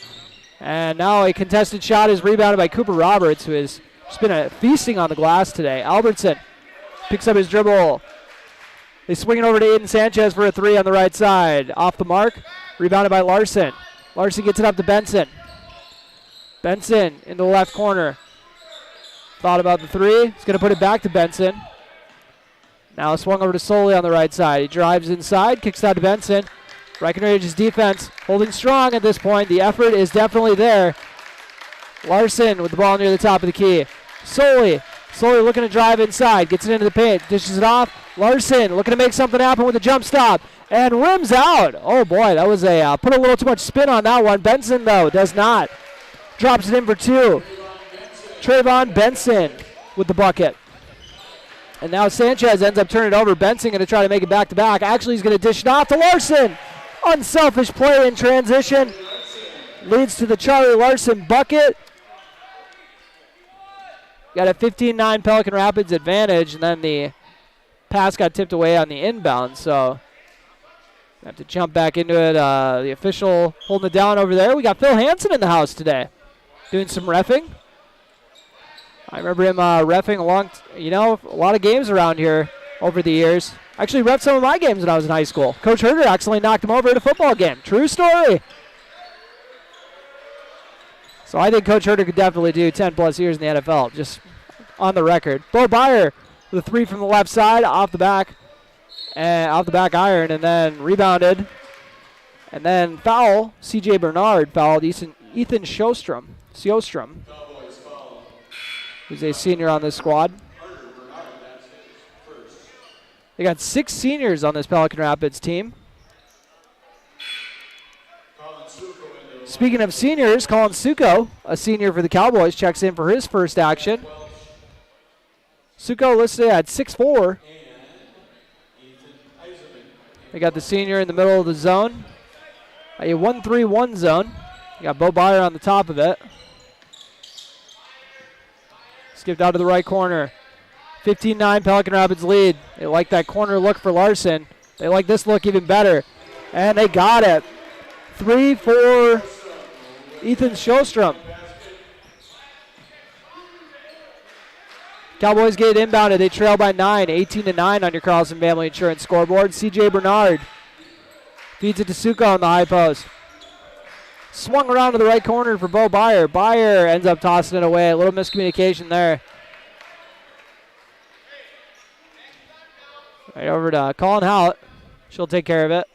And now a contested shot is rebounded by Cooper Roberts, who has just been feasting on the glass today. Albertson picks up his dribble. They swing it over to Aiden Sanchez for a 3 on the right side. Off the mark, rebounded by Larson. Larson gets it up to Benson. Benson in the left corner. Thought about the 3. He's going to put it back to Benson. Now swung over to Soley on the right side. He drives inside, kicks out to Benson. Breckenridge's defense holding strong at this point. The effort is definitely there. Larson with the ball near the top of the key. Soley looking to drive inside. Gets it into the paint. Dishes it off. Larson looking to make something happen with a jump stop. And rims out. Oh boy, that was put a little too much spin on that one. Benson, though, does not. Drops it in for 2. Trayvon Benson with the bucket. And now Sanchez ends up turning it over. Benson going to try to make it back-to-back. Actually, he's going to dish it off to Larson. Unselfish play in transition. leads to the Charlie Larson bucket. Got a 15-9 Pelican Rapids advantage, and then the pass got tipped away on the inbound, so I have to jump back into it. The official holding it down over there. We got Phil Hansen in the house today, doing some reffing. I remember him reffing a lot of games around here over the years. Actually reffed some of my games when I was in high school. Coach Herder accidentally knocked him over at a football game. True story. So I think Coach Herder could definitely do 10-plus years in the NFL, just on the record. Bo Byer with a 3 from the left side, off the back iron, and then rebounded. And then foul, C.J. Bernard fouled Ethan Sjostrom, who's a senior on this squad. They got 6 seniors on this Pelican Rapids team. Speaking of seniors, Colin Suko, a senior for the Cowboys, checks in for his first action. Suko listed at 6'4". They got the senior in the middle of the zone. A 1-3-1 zone. You got Bo Byer on the top of it. Skipped out to the right corner. 15-9 Pelican Rapids lead. They like that corner look for Larson. They like this look even better. And they got it. 3 for Ethan Sjostrom. Cowboys get it inbounded. They trail by 9, 18-9 on your Carlson Family Insurance scoreboard. C.J. Bernard feeds it to Suko on the high post. Swung around to the right corner for Bo Byer. Byer ends up tossing it away. A little miscommunication there. Right over to Colin Howlett. She'll take care of it.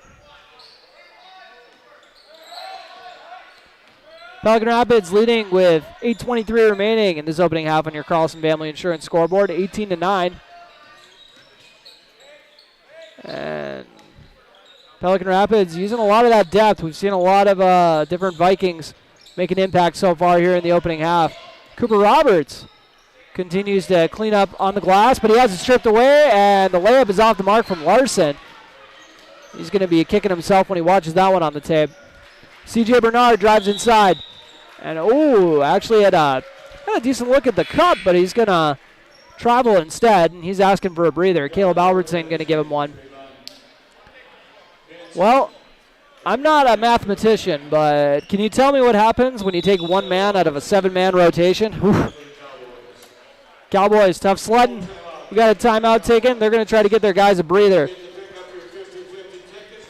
Pelican Rapids leading with 8:23 remaining in this opening half on your Carlson Family Insurance scoreboard, 18-9. And Pelican Rapids using a lot of that depth. We've seen a lot of different Vikings make an impact so far here in the opening half. Cooper Roberts continues to clean up on the glass, but he has it stripped away, and the layup is off the mark from Larson. He's going to be kicking himself when he watches that one on the tape. C.J. Bernard drives inside. And, actually had a decent look at the cup, but he's going to travel instead, and he's asking for a breather. Caleb Albertson going to give him one. Well, I'm not a mathematician, but can you tell me what happens when you take one man out of a 7-man rotation? Whew. Cowboys, tough sledding. We got a timeout taken. They're going to try to get their guys a breather.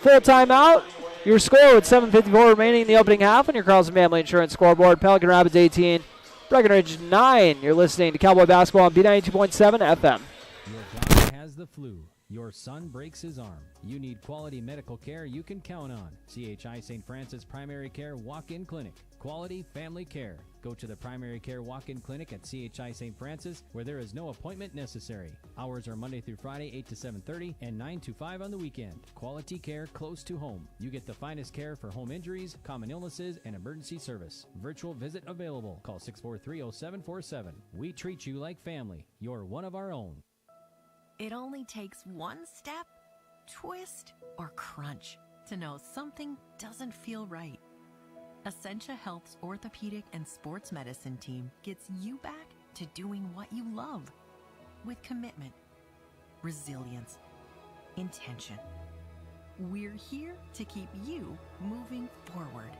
Full timeout. Your score with 7:54 remaining in the opening half on your Carlson Family Insurance scoreboard. Pelican Rapids 18, Breckenridge 9. You're listening to Cowboy Basketball on B92.7 FM. Your dog has the flu. Your son breaks his arm. You need quality medical care you can count on. CHI St. Francis Primary Care Walk-In Clinic. Quality family care. Go to the Primary Care Walk-In Clinic at CHI St. Francis, where there is no appointment necessary. Hours are Monday through Friday, 8 to 7:30, and 9 to 5 on the weekend. Quality care close to home. You get the finest care for home injuries, common illnesses, and emergency service. Virtual visit available. Call 643-0747. We treat you like family. You're one of our own. It only takes one step, twist, or crunch to know something doesn't feel right. Essentia Health's orthopedic and sports medicine team gets you back to doing what you love with commitment, resilience, intention. We're here to keep you moving forward.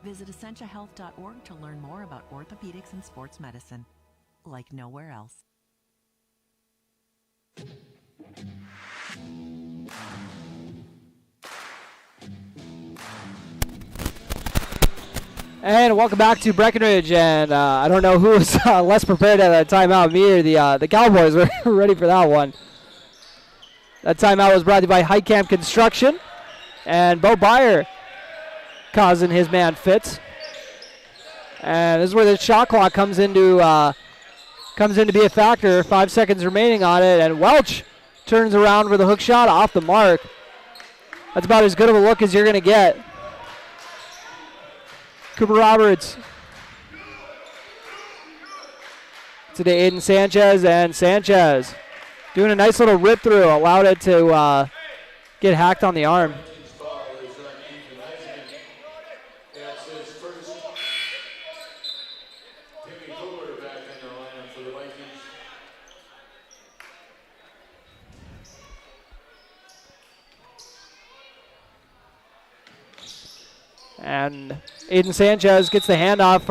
Visit essentiahealth.org to learn more about orthopedics and sports medicine, like nowhere else. And welcome back to Breckenridge. And I don't know who was less prepared at that timeout, me or the Cowboys. Were ready for that one. That timeout was brought to you by Heitkamp Construction. And Bo Byer causing his man Fitz. And this is where the shot clock comes into be a factor. 5 seconds remaining on it. And Welch turns around with a hook shot off the mark. That's about as good of a look as you're going to get. Cooper Roberts to Aiden Sanchez, and Sanchez doing a nice little rip through, allowed it to get hacked on the arm. Cooler back in the lineup for the Vikings. And Aiden Sanchez gets the handoff.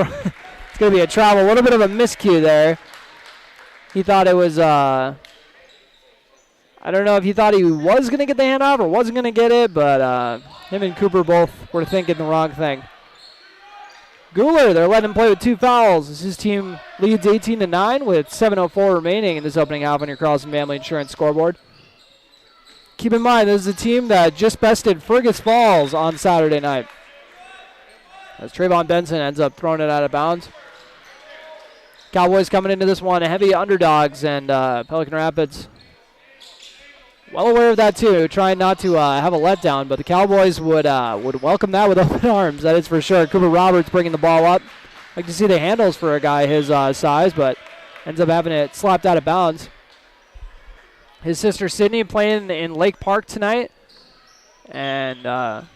It's going to be a travel. A little bit of a miscue there. He thought it was, I don't know if he thought he was going to get the handoff or wasn't going to get it, but him and Cooper both were thinking the wrong thing. Guler, they're letting him play with 2 fouls. As his team leads 18-9 with 7:04 remaining in this opening half on your Carlson Family Insurance scoreboard. Keep in mind, this is a team that just bested Fergus Falls on Saturday night. As Trayvon Benson ends up throwing it out of bounds. Cowboys coming into this one heavy underdogs, and Pelican Rapids well aware of that too, trying not to have a letdown, but the Cowboys would welcome that with open arms, that is for sure. Cooper Roberts bringing the ball up. Like to see the handles for a guy his size, but ends up having it slapped out of bounds. His sister Sydney playing in Lake Park tonight, and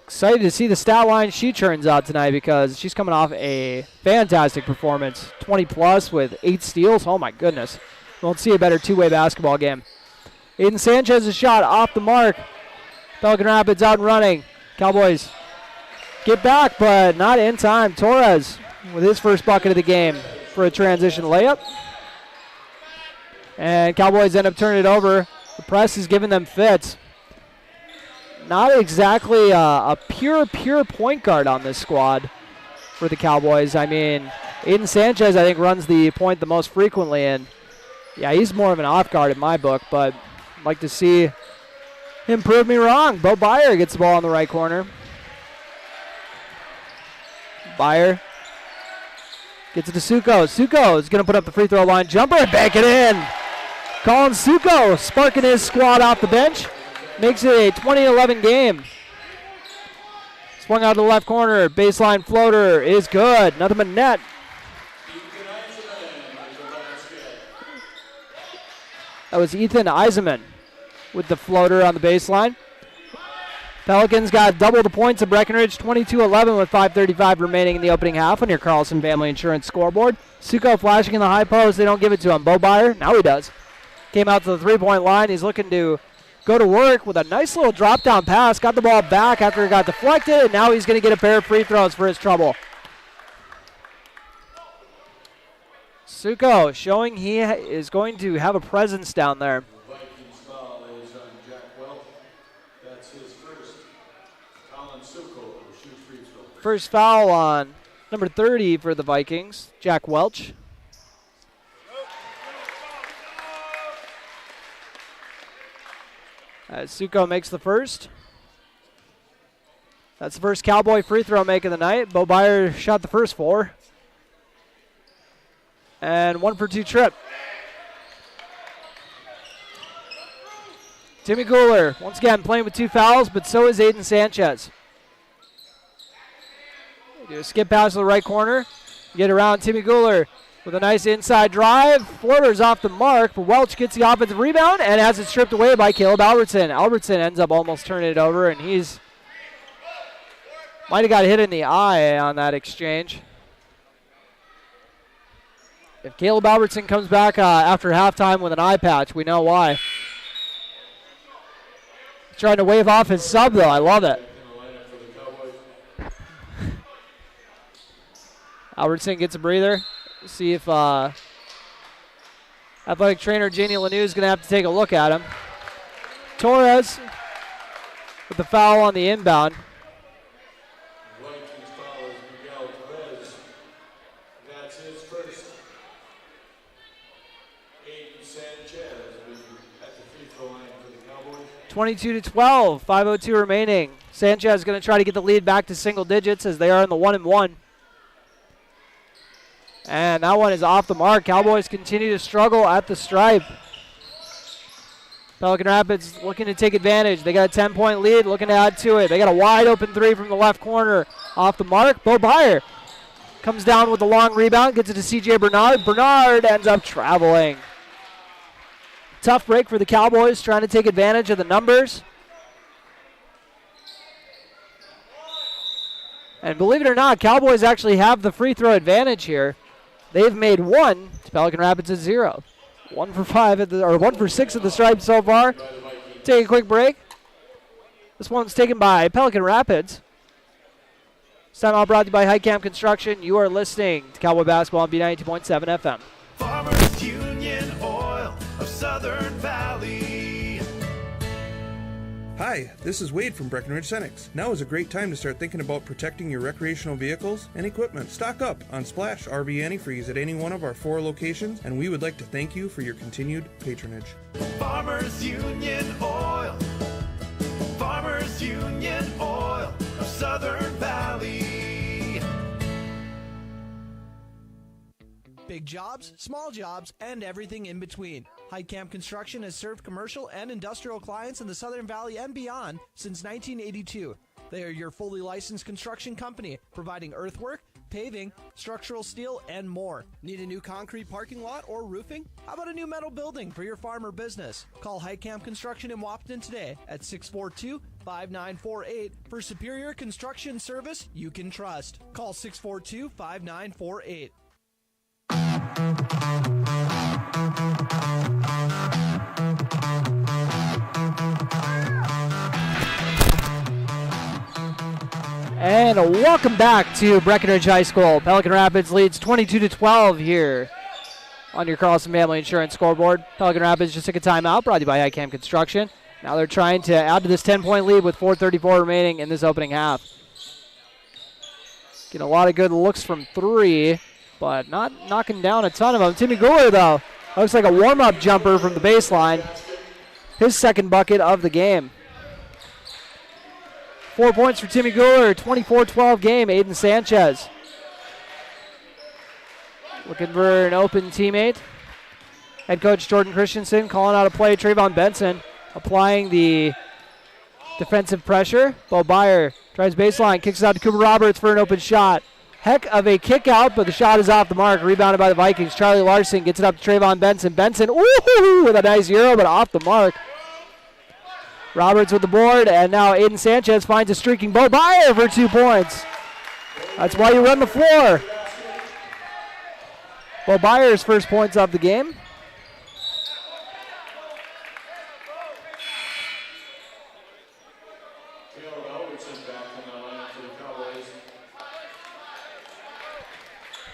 excited to see the stat line she turns out tonight because she's coming off a fantastic performance. 20-plus with 8 steals. Oh, my goodness. Won't see a better two-way basketball game. Aiden Sanchez's shot off the mark. Pelican Rapids out and running. Cowboys get back, but not in time. Torres with his first bucket of the game for a transition layup. And Cowboys end up turning it over. The press is giving them fits. Not exactly a pure point guard on this squad for the Cowboys. I mean, Aiden Sanchez, I think, runs the point the most frequently, and yeah, he's more of an off guard in my book, but I'd like to see him prove me wrong. Bo Byer gets the ball in the right corner. Byer gets it to Suko. Suko is going to put up the free throw line jumper and bank it in. Colin Suko sparking his squad off the bench. Makes it a 20-11 game. Swung out to the left corner. Baseline floater is good. Nothing but net. That was Ethan Eisenman with the floater on the baseline. Pelicans got double the points of Breckenridge, 22-11 with 5:35 remaining in the opening half on your Carlson Family Insurance scoreboard. Suko flashing in the high post. They don't give it to him. Bo Byer, now he does. Came out to the three-point line. He's looking to go to work with a nice little drop-down pass. Got the ball back after it got deflected, and now he's going to get a pair of free throws for his trouble. Suko showing he is going to have a presence down there. Vikings foul is on Jack Welch. That's his first. Colin Suko shoots free throw. First foul on number 30 for the Vikings, Jack Welch. As Suko makes the first. That's the first Cowboy free throw make of the night. Bo Byer shot the first 4. And 1 for 2 trip. Timmy Guler, once again playing with 2 fouls, but so is Aiden Sanchez. They do a skip pass to the right corner. Get around Timmy Guler with a nice inside drive. Floater's off the mark, but Welch gets the offensive rebound and has it stripped away by Caleb Albertson. Albertson ends up almost turning it over, and he's might have got hit in the eye on that exchange. If Caleb Albertson comes back after halftime with an eye patch, we know why. He's trying to wave off his sub, though. I love it. Albertson gets a breather. See if athletic trainer Janie Lanoux is going to have to take a look at him. Torres with the foul on the inbound. Vikings foul is Miguel Torres. That's his first. Aiden Sanchez at the free throw line for the Cowboys. 22-12, 5:02 remaining. Sanchez is going to try to get the lead back to single digits as they are in the 1-1. And that one is off the mark. Cowboys continue to struggle at the stripe. Pelican Rapids looking to take advantage. They got a 10-point lead, looking to add to it. They got a wide open 3 from the left corner. Off the mark. Bo Byer comes down with the long rebound, gets it to C.J. Bernard. Bernard ends up traveling. Tough break for the Cowboys, trying to take advantage of the numbers. And believe it or not, Cowboys actually have the free throw advantage here. They've made one to Pelican Rapids at 0. 1 for 5 or 1 for 6 at the stripe so far. Take a quick break. This one's taken by Pelican Rapids. This time out brought to you by Heitkamp Construction. You are listening to Cowboy Basketball on B92.7 FM. Farmers Union Oil of Southern Valley. Hi, this is Wade from Breckenridge Cenex. Now is a great time to start thinking about protecting your recreational vehicles and equipment. Stock up on Splash RV Antifreeze at any one of our 4 locations, and we would like to thank you for your continued patronage. Farmers Union Oil. Farmers Union Oil of Southern Valley. Big jobs, small jobs, and everything in between. Heitkamp Construction has served commercial and industrial clients in the Southern Valley and beyond since 1982. They are your fully licensed construction company, providing earthwork, paving, structural steel, and more. Need a new concrete parking lot or roofing? How about a new metal building for your farm or business? Call Heitkamp Construction in Wapton today at 642-5948 for superior construction service you can trust. Call 642-5948. And welcome back to Breckenridge High School. Pelican Rapids leads 22-12 here on your Carlson Family Insurance scoreboard. Pelican Rapids just took a timeout, brought to you by Heitkamp Construction. Now they're trying to add to this 10-point lead with 4:34 remaining in this opening half. Getting a lot of good looks from 3, but not knocking down a ton of them. Timmy Guler, though, looks like a warm-up jumper from the baseline. His second bucket of the game. 4 points for Timmy Guler, 24-12 game. Aiden Sanchez looking for an open teammate. Head coach Jordan Christensen calling out a play. Trayvon Benson applying the defensive pressure. Bo Byer tries baseline, kicks it out to Cooper Roberts for an open shot. Heck of a kick out, but the shot is off the mark. Rebounded by the Vikings. Charlie Larson gets it up to Trayvon Benson. Benson, ooh, with a nice euro, but off the mark. Roberts with the board, and now Aiden Sanchez finds a streaking Bo Byer for 2 points. That's why you run the floor. Bo Byer's first points of the game.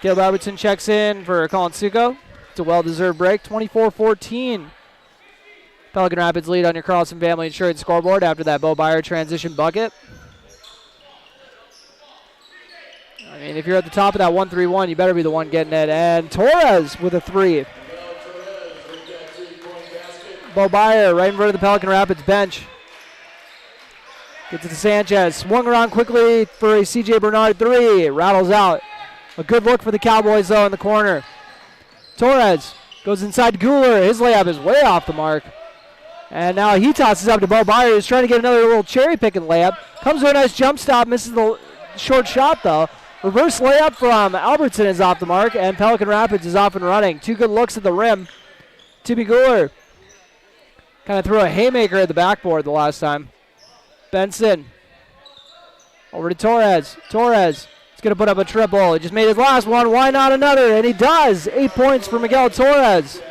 Caleb Albertson checks in for Colin Suko. It's a well-deserved break, 24-14. Pelican Rapids lead on your Carlson Family Insurance scoreboard after that Bo Byer transition bucket. I mean, if you're at the top of that 1-3-1, you better be the one getting it. And Torres with a 3. Bo Byer right in front of the Pelican Rapids bench. Gets it to Sanchez. Swung around quickly for a C.J. Bernard 3. Rattles out. A good look for the Cowboys, though, in the corner. Torres goes inside to Guler. His layup is way off the mark. And now he tosses up to Bo Byer. He's trying to get another little cherry-picking layup. Comes to a nice jump stop. Misses the short shot, though. Reverse layup from Albertson is off the mark, and Pelican Rapids is off and running. 2 good looks at the rim. Timmy Guler kind of threw a haymaker at the backboard the last time. Benson over to Torres. Torres is going to put up a triple. He just made his last one. Why not another? And he does. 8 points for Miguel Torres.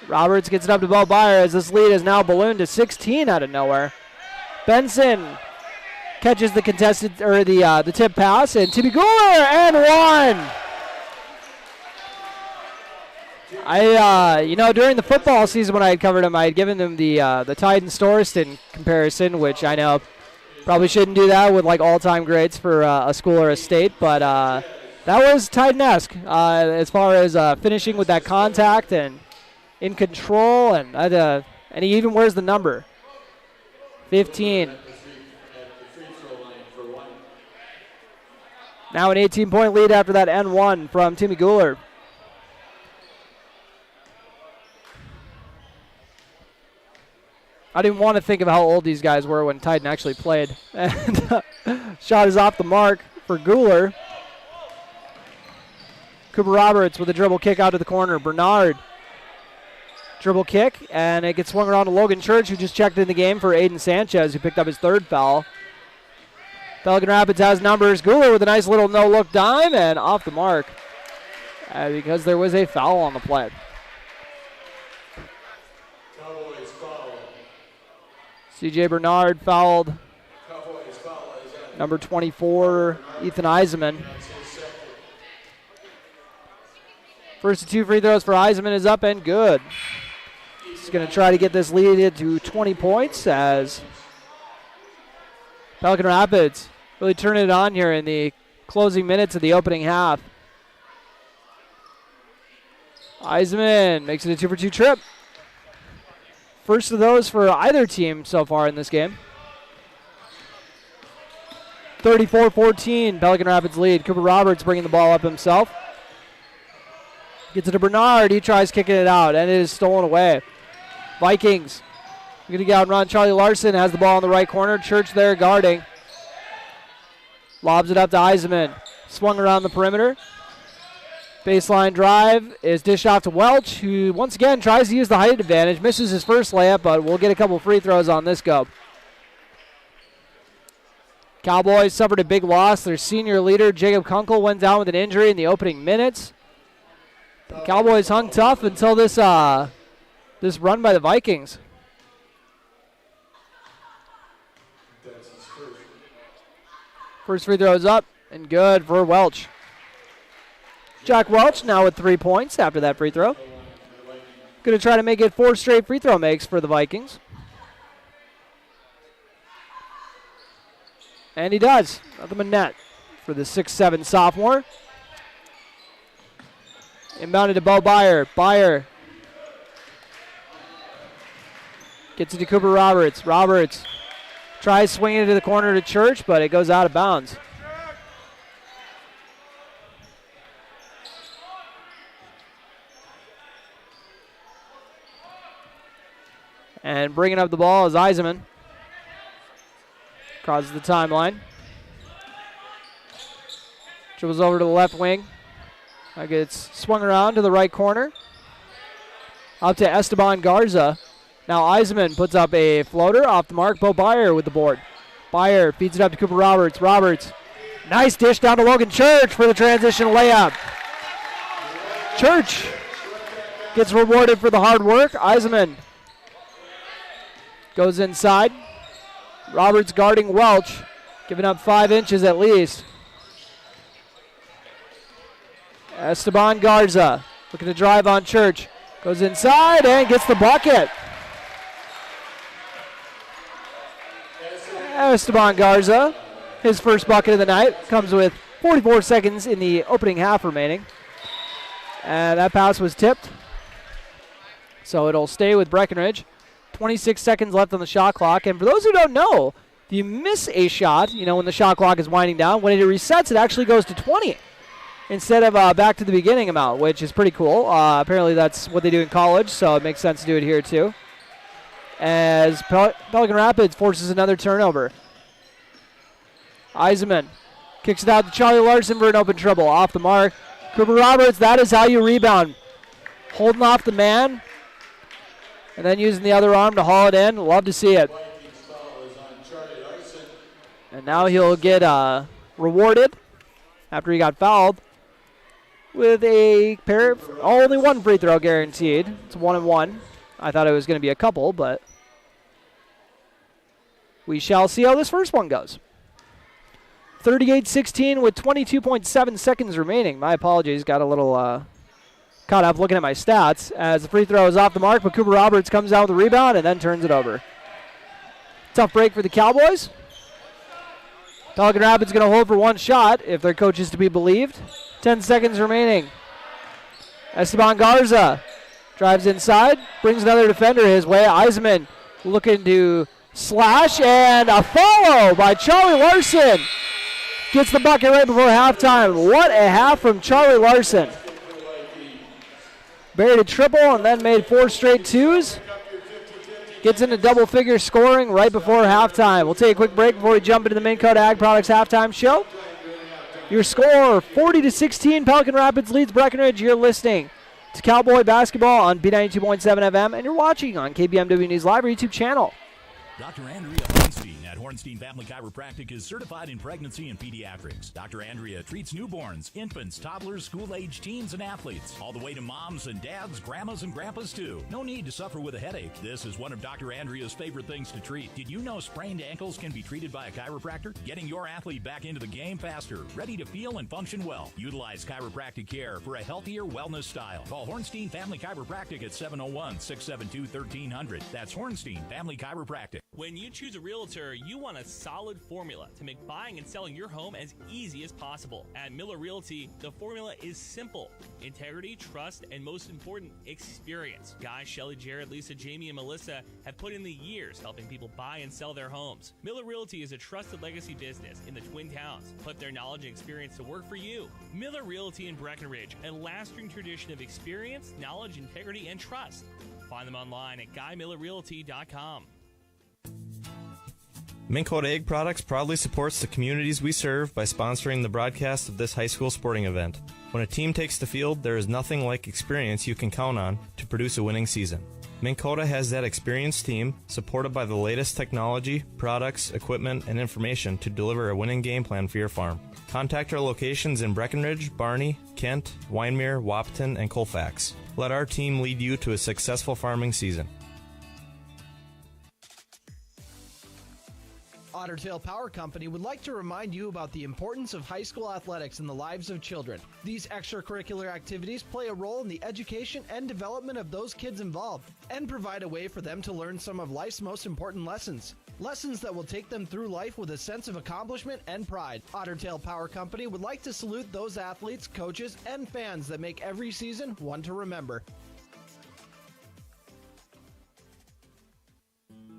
Roberts gets it up to Bo Byer as this lead is now ballooned to 16 out of nowhere. Benson catches the contested or the tip pass, and Timmy Guler and 1. During the football season when I had covered him, I had given them the Titans Storiston comparison, which I know probably shouldn't do that with like all-time greats for a school or a state, but that was Titan-esque as far as finishing with that contact and in control, and he even wears the number 15. Now an 18-point lead after that N1 from Timmy Guler. I didn't want to think of how old these guys were when Titan actually played. And shot is off the mark for Guler. Cooper Roberts with a dribble kick out to the corner. Bernard. Dribble kick, and it gets swung around to Logan Church, who just checked in the game for Aiden Sanchez, who picked up his 3rd foul. Pelican Rapids has numbers. Guler with a nice little no-look dime and off the mark because there was a foul on the play. Cowboys foul. C.J. Bernard fouled Cowboys foul is on. number 24, Ethan Eisenman. That's his second. First of 2 free throws for Eisenman is up and good. He's going to try to get this lead to 20 points as Pelican Rapids really turning it on here in the closing minutes of the opening half. Eisenman makes it a 2-for-2 trip. First of those for either team so far in this game. 34-14, Pelican Rapids lead. Cooper Roberts bringing the ball up himself. Gets it to Bernard. He tries kicking it out, and it is stolen away. Vikings going to get out and run. Charlie Larson has the ball in the right corner. Church there guarding. Lobs it up to Eisenman. Swung around the perimeter. Baseline drive is dished off to Welch, who once again tries to use the height advantage. Misses his first layup, but we'll get a couple free throws on this go. Cowboys suffered a big loss. Their senior leader, Jacob Kunkel, went down with an injury in the opening minutes. The Cowboys hung tough until this this run by the Vikings. That's his first. First free throw is up and good for Welch. Jack Welch now with 3 points after that free throw. Going to try to make it 4 straight free throw makes for the Vikings. And he does. Nothing but net for the 6'7" sophomore. Inbounded to Bo Byer. Byer gets it to Cooper Roberts. Roberts tries swinging it to the corner to Church, but it goes out of bounds. And bringing up the ball is Eisenman. Crosses the timeline. Dribbles over to the left wing. Gets swung around to the right corner. Up to Esteban Garza. Now Eisenman puts up a floater off the mark. Bo Byer with the board. Byer feeds it up to Cooper Roberts. Roberts. Nice dish down to Logan Church for the transition layup. Church gets rewarded for the hard work. Eisenman goes inside. Roberts guarding Welch, giving up 5 inches at least. Esteban Garza looking to drive on Church. Goes inside and gets the bucket. Esteban Garza, his first bucket of the night, comes with 44 seconds in the opening half remaining. And that pass was tipped. So it'll stay with Breckenridge. 26 seconds left on the shot clock. And for those who don't know, if you miss a shot, when the shot clock is winding down, when it resets, it actually goes to 20 instead of back to the beginning amount, which is pretty cool. Apparently that's what they do in college, so it makes sense to do it here too. As Pelican Rapids forces another turnover. Eisenman kicks it out to Charlie Larson for an open dribble. Off the mark. Cooper Roberts, that is how you rebound. Holding off the man, and then using the other arm to haul it in. Love to see it. And now he'll get rewarded after he got fouled with a pair, only 1 free throw guaranteed. It's 1-and-1. I thought it was going to be a couple, but we shall see how this first one goes. 38-16 with 22.7 seconds remaining. My apologies, got a little caught up looking at my stats as the free throw is off the mark, but Cooper Roberts comes out with the rebound and then turns it over. Tough break for the Cowboys. Pelican Rapids going to hold for 1 shot if their coach is to be believed. 10 seconds remaining. Esteban Garza drives inside, brings another defender his way. Eisenman looking to slash, and a follow by Charlie Larson. Gets the bucket right before halftime. What a half from Charlie Larson. Buried a triple and then made 4 straight twos. Gets into double-figure scoring right before halftime. We'll take a quick break before we jump into the Main Code Ag Products halftime show. Your score, 40-16. Pelican Rapids leads Breckenridge. You're listening to Cowboy Basketball on B92.7 FM, and you're watching on KBMW News Live, our YouTube channel. Dr. Andrea Hornstein at Hornstein Family Chiropractic is certified in pregnancy and pediatrics. Dr. Andrea treats newborns, infants, toddlers, school-age teens, and athletes, all the way to moms and dads, grandmas and grandpas too. No need to suffer with a headache. This is one of Dr. Andrea's favorite things to treat. Did you know sprained ankles can be treated by a chiropractor? Getting your athlete back into the game faster, ready to feel and function well. Utilize chiropractic care for a healthier wellness style. Call Hornstein Family Chiropractic at 701-672-1300. That's Hornstein Family Chiropractic. When you choose a realtor, you want a solid formula to make buying and selling your home as easy as possible. At Miller Realty, the formula is simple: integrity, trust, and most important, experience. Guy, Shelley, Jared, Lisa, Jamie, and Melissa have put in the years helping people buy and sell their homes. Miller Realty is a trusted legacy business in the Twin Towns. Put their knowledge and experience to work for you. Miller Realty in Breckenridge, a lasting tradition of experience, knowledge, integrity, and trust. Find them online at GuyMillerRealty.com. Minn Kota Egg Products proudly supports the communities we serve by sponsoring the broadcast of this high school sporting event. When a team takes the field, there is nothing like experience you can count on to produce a winning season. Minn Kota has that experienced team, supported by the latest technology, products, equipment, and information to deliver a winning game plan for your farm. Contact our locations in Breckenridge, Barney, Kent, Wyndmere, Wahpeton, and Colfax. Let our team lead you to a successful farming season. Otter Tail Power Company would like to remind you about the importance of high school athletics in the lives of children. These extracurricular activities play a role in the education and development of those kids involved and provide a way for them to learn some of life's most important lessons. Lessons that will take them through life with a sense of accomplishment and pride. Otter Tail Power Company would like to salute those athletes, coaches, and fans that make every season one to remember.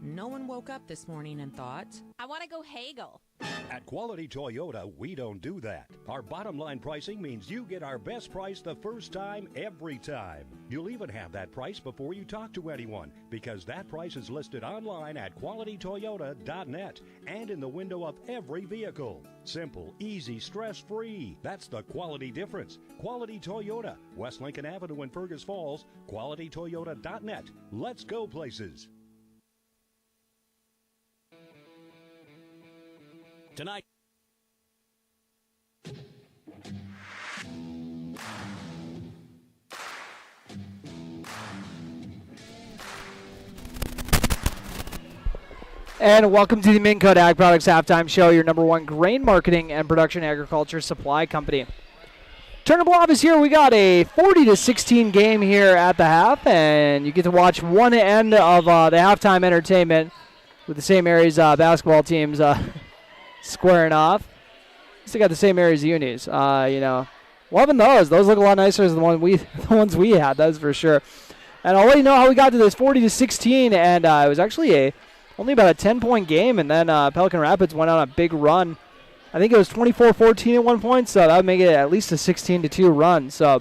No one woke up this morning and thought, I want to go haggle. At Quality Toyota, we don't do that. Our bottom line pricing means you get our best price the first time, every time. You'll even have that price before you talk to anyone, because that price is listed online at qualitytoyota.net and in the window of every vehicle. Simple, easy, stress-free. That's the quality difference. Quality Toyota, West Lincoln Avenue in Fergus Falls, qualitytoyota.net. Let's go places. Tonight. And welcome to the Minn Kota Ag Products Halftime Show, your number one grain marketing and production agriculture supply company. Turner Bluff is here. We got a 40-16 game here at the half, and you get to watch one end of the halftime entertainment with the St. Mary's basketball teams squaring off. Still got the same Mary's unis. Loving those. Those look a lot nicer than the ones we had, that's for sure. And I'll let you know how we got to this 40-16, and it was actually only about a 10-point game, and then Pelican Rapids went on a big run. I think it was 24-14 at one point, so that would make it at least a 16-2 run. So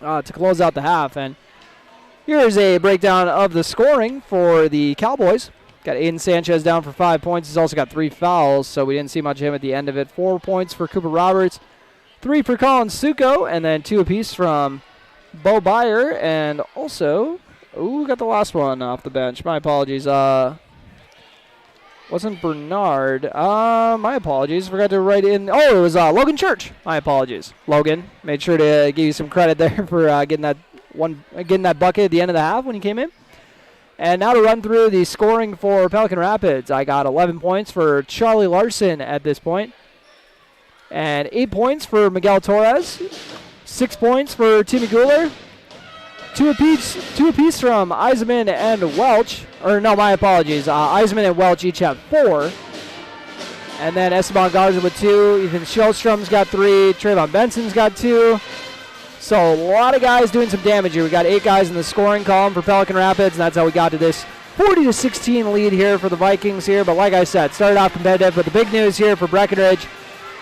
to close out the half, and here's a breakdown of the scoring for the Cowboys. Got Aiden Sanchez down for 5 points. He's also got 3 fouls, so we didn't see much of him at the end of it. 4 points for Cooper Roberts, 3 for Colin Suko, and then 2 apiece from Bo Byer. And also, got the last one off the bench. My apologies. Wasn't Bernard. My apologies. Forgot to write in. Oh, it was Logan Church. My apologies. Logan, made sure to give you some credit there for getting that bucket at the end of the half when he came in. And now to run through the scoring for Pelican Rapids. I got 11 points for Charlie Larson at this point. And 8 points for Miguel Torres. 6 points for Timmy Guler. 2 apiece from Eisenman and Welch. Or no, my apologies. Eisenman and Welch each have 4. And then Esteban Garza with 2. Ethan Shellstrom's got 3. Trayvon Benson's got 2. So a lot of guys doing some damage here. We got 8 guys in the scoring column for Pelican Rapids, and that's how we got to this 40-16 lead here for the Vikings here. But like I said, started off competitive. But the big news here for Breckenridge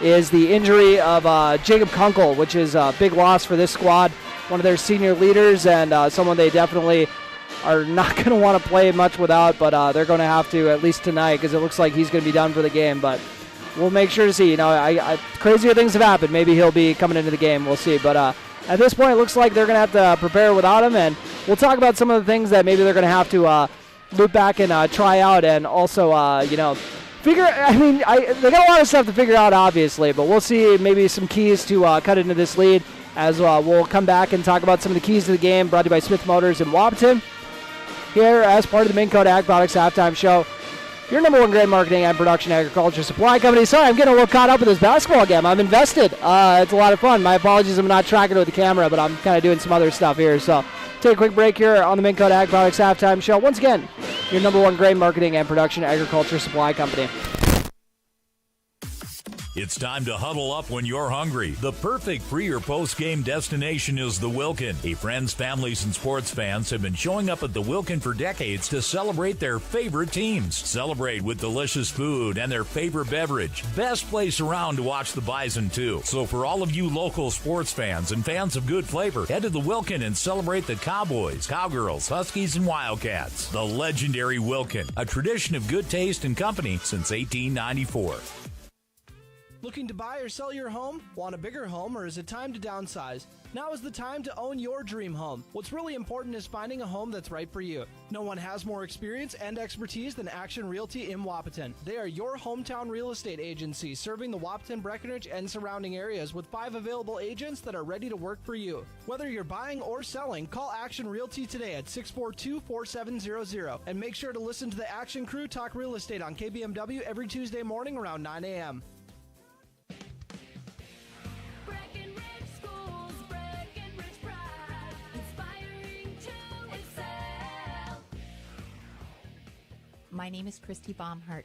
is the injury of Jacob Kunkel, which is a big loss for this squad. One of their senior leaders and someone they definitely are not going to want to play much without. But they're going to have to at least tonight because it looks like he's going to be done for the game. But we'll make sure to see. Crazier things have happened. Maybe he'll be coming into the game. We'll see. But at this point, it looks like they're going to have to prepare without him, and we'll talk about some of the things that maybe they're going to have to loop back and try out, and also, they got a lot of stuff to figure out, obviously, but we'll see maybe some keys to cut into this lead as we'll come back and talk about some of the keys to the game brought to you by Smith Motors in Wapaton. Here as part of the Minn Kota Ag Products Halftime Show, your number one grain marketing and production agriculture supply company. Sorry, I'm getting a little caught up with this basketball game. I'm invested. It's a lot of fun. My apologies, I'm not tracking it with the camera, but I'm kind of doing some other stuff here. So take a quick break here on the Minn Kota Ag Products Halftime Show. Once again, your number one grain marketing and production agriculture supply company. It's time to huddle up when you're hungry. The perfect pre- or post-game destination is the Wilkin. Friends, families, and sports fans have been showing up at the Wilkin for decades to celebrate their favorite teams. Celebrate with delicious food and their favorite beverage. Best place around to watch the Bison, too. So for all of you local sports fans and fans of good flavor, head to the Wilkin and celebrate the Cowboys, Cowgirls, Huskies, and Wildcats. The legendary Wilkin, a tradition of good taste and company since 1894. Looking to buy or sell your home? Want a bigger home, or is it time to downsize? Now is the time to own your dream home. What's really important is finding a home that's right for you. No one has more experience and expertise than Action Realty in Wapaton. They are your hometown real estate agency, serving the Wapaton, Breckenridge, and surrounding areas with 5 available agents that are ready to work for you. Whether you're buying or selling, call Action Realty today at 642-4700. And make sure to listen to the Action Crew talk real estate on KBMW every Tuesday morning around 9 a.m. Breckenridge Schools, Breckenridge Pride, inspiring to excel. My name is Christy Baumhart.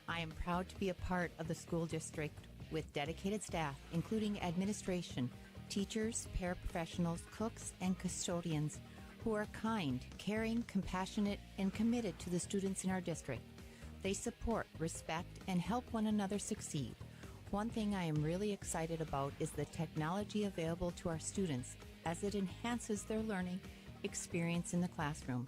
I am proud to be a part of the school district with dedicated staff, including administration, teachers, paraprofessionals, cooks, and custodians who are kind, caring, compassionate, and committed to the students in our district. They support, respect, and help one another succeed. One thing I am really excited about is the technology available to our students as it enhances their learning experience in the classroom.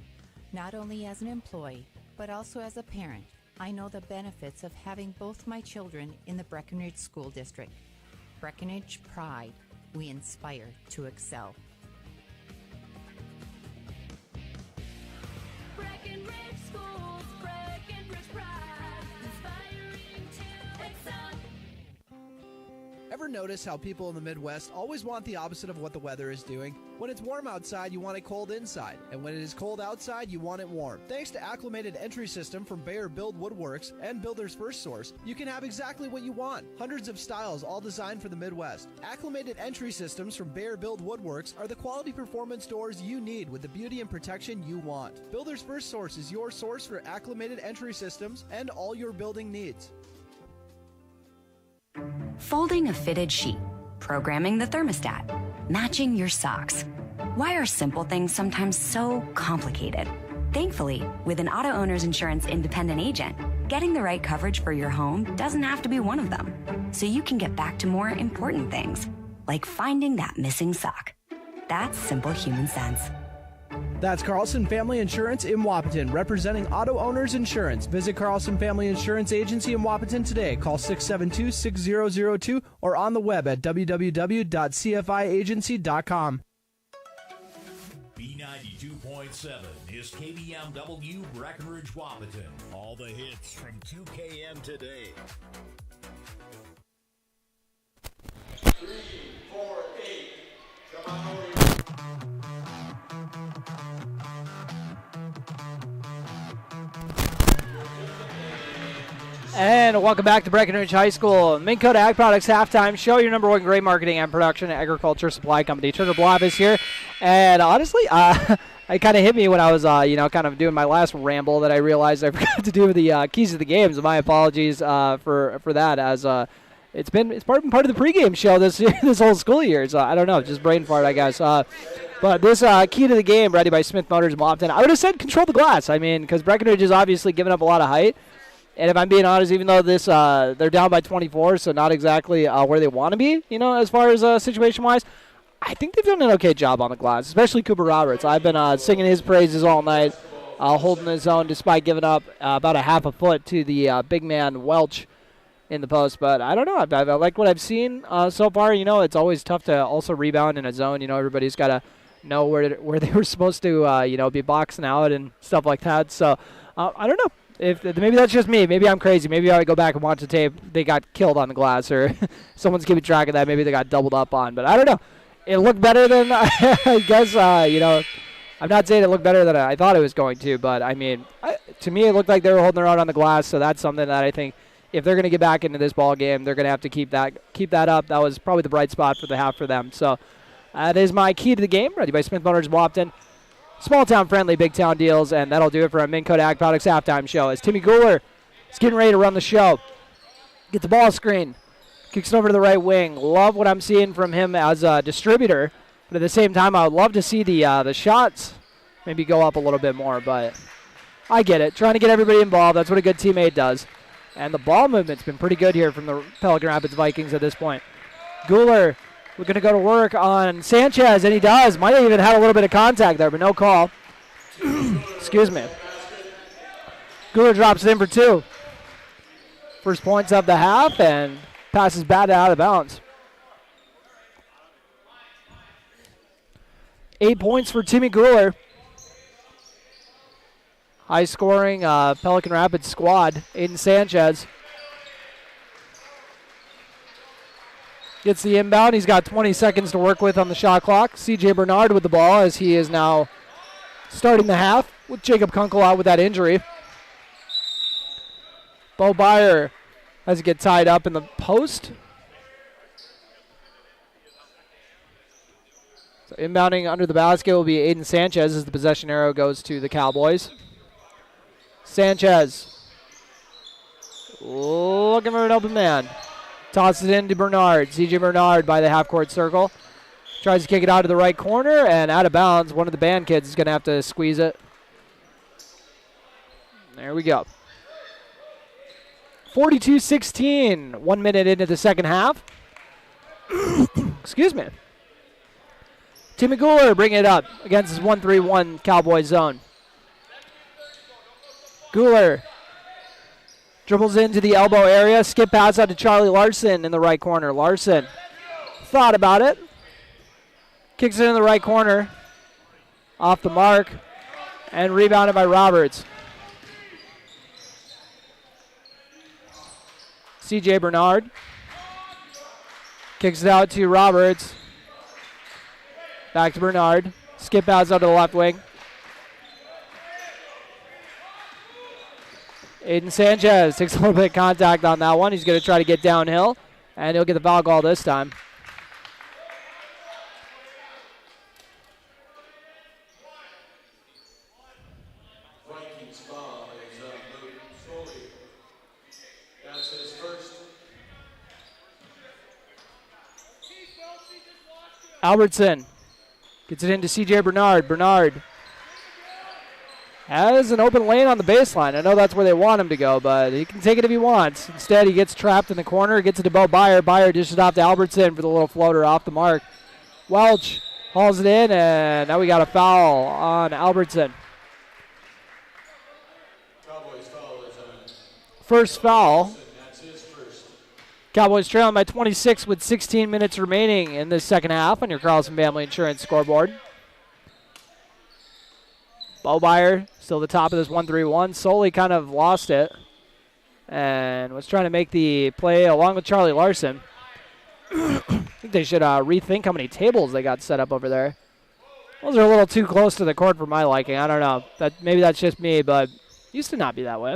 Not only as an employee, but also as a parent, I know the benefits of having both my children in the Breckenridge School District. Breckenridge Pride. We inspire to excel. Breckenridge Schools, Breckenridge Pride, inspiring to excel. Ever notice how people in the Midwest always want the opposite of what the weather is doing? When it's warm outside, you want it cold inside. And when it is cold outside, you want it warm. Thanks to Acclimated Entry System from Bayer Build Woodworks and Builder's First Source, you can have exactly what you want. Hundreds of styles, all designed for the Midwest. Acclimated Entry Systems from Bayer Build Woodworks are the quality performance doors you need with the beauty and protection you want. Builder's First Source is your source for acclimated entry systems and all your building needs. Folding a fitted sheet, programming the thermostat, matching your socks. Why are simple things sometimes so complicated? Thankfully, with an auto owner's insurance independent agent, getting the right coverage for your home doesn't have to be one of them. So you can get back to more important things, like finding that missing sock. That's simple human sense. That's Carlson Family Insurance in Wapaton, representing auto owners insurance. Visit Carlson Family Insurance Agency in Wapaton today. Call 672-6002 or on the web at www.cfiagency.com. B92.7 is KBMW Breckenridge Wapaton. All the hits from 2KM today. 3, 4, 8. Come on over. And welcome back to Breckenridge High School. Minn Kota Ag Products Halftime Show, your number one grain marketing and production agriculture supply company. Turner Blavis here. And honestly, it kind of hit me when I was, kind of doing my last ramble that I realized I forgot to do the keys to the games. My apologies for that, as it's been part of the pregame show this whole school year. So I don't know, just brain fart, I guess. But this key to the game, ready by Smith Motors in Wapaton. I would have said control the glass. I mean, because Breckenridge is obviously giving up a lot of height. And if I'm being honest, even though they're down by 24, so not exactly where they want to be, as far as situation-wise, I think they've done an okay job on the glass, especially Cooper Roberts. I've been singing his praises all night, holding his own despite giving up about a half a foot to the big man Welch in the post. But I don't know. I like what I've seen so far. It's always tough to also rebound in a zone. Everybody's got to know where they were supposed to, be boxing out and stuff like that. So I don't know. If maybe that's just me. Maybe I'm crazy. Maybe I go back and watch the tape. They got killed on the glass, or someone's keeping track of that. Maybe they got doubled up on. But I don't know. It looked better than I guess. I'm not saying it looked better than I thought it was going to, but I mean, to me, it looked like they were holding their own on the glass. So that's something that I think, if they're going to get back into this ball game, they're going to have to keep that up. That was probably the bright spot for the half for them. So that is my key to the game. Ready by Smith Motors Wapton. Small town friendly, big town deals, and that'll do it for our Minn Kota Ag Products halftime show. As Timmy Gooler is getting ready to run the show, get the ball screen, kicks it over to the right wing. Love what I'm seeing from him as a distributor, but at the same time, I would love to see the shots maybe go up a little bit more. But I get it, trying to get everybody involved. That's what a good teammate does. And the ball movement's been pretty good here from the Pelican Rapids Vikings at this point. Gooler, we're going to go to work on Sanchez, and he does. Might have even had a little bit of contact there, but no call. Excuse me. Gooler drops it in for 2. First points of the half, and passes batted out of bounds. 8 points for Timmy Gooler. High-scoring Pelican Rapids squad. Aiden Sanchez gets the inbound. He's got 20 seconds to work with on the shot clock. CJ Bernard with the ball as he is now starting the half with Jacob Kunkel out with that injury. Bo Byer has to get tied up in the post. So inbounding under the basket will be Aiden Sanchez as the possession arrow goes to the Cowboys. Sanchez looking for an open man. Tosses it into Bernard. CJ Bernard by the half-court circle. Tries to kick it out to the right corner and out of bounds. One of the band kids is going to have to squeeze it. There we go. 42-16. 1 minute into the second half. Excuse me. Timmy Gooler bringing it up against his 1-3-1 Cowboys zone. Gooler dribbles into the elbow area. Skip pass out to Charlie Larson in the right corner. Larson thought about it. Kicks it in the right corner. Off the mark. And rebounded by Roberts. CJ Bernard kicks it out to Roberts. Back to Bernard. Skip pass out to the left wing. Aiden Sanchez takes a little bit of contact on that one. He's going to try to get downhill, and he'll get the foul call this time. Vikings foul is Luke Foley. That's his first. Albertson gets it into CJ Bernard. Bernard has an open lane on the baseline. I know that's where they want him to go, but he can take it if he wants. Instead, he gets trapped in the corner, gets it to Bo Byer. Byer dishes off to Albertson for the little floater off the mark. Welch hauls it in, and now we got a foul on Albertson. Cowboys foul is on. First foul. That's his first. Cowboys trailing by 26 with 16 minutes remaining in this second half on your Carlson Family Insurance scoreboard. Bo Byer still the top of this 1-3-1. Solely kind of lost it and was trying to make the play along with Charlie Larson. I think they should rethink how many tables they got set up over there. Those are a little too close to the court for my liking. I don't know. Maybe that's just me, but used to not be that way.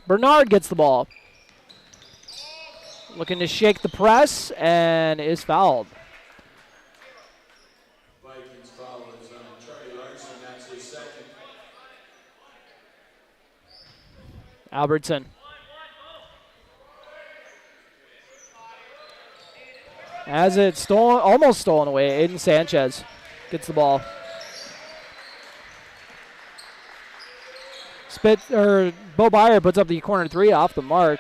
Bernard gets the ball. Looking to shake the press and is fouled. Vikings foul is on Charlie Larson. That's his second. Albertson. As it's almost stolen away, Aiden Sanchez gets the ball. Bo Byer puts up the corner three off the mark.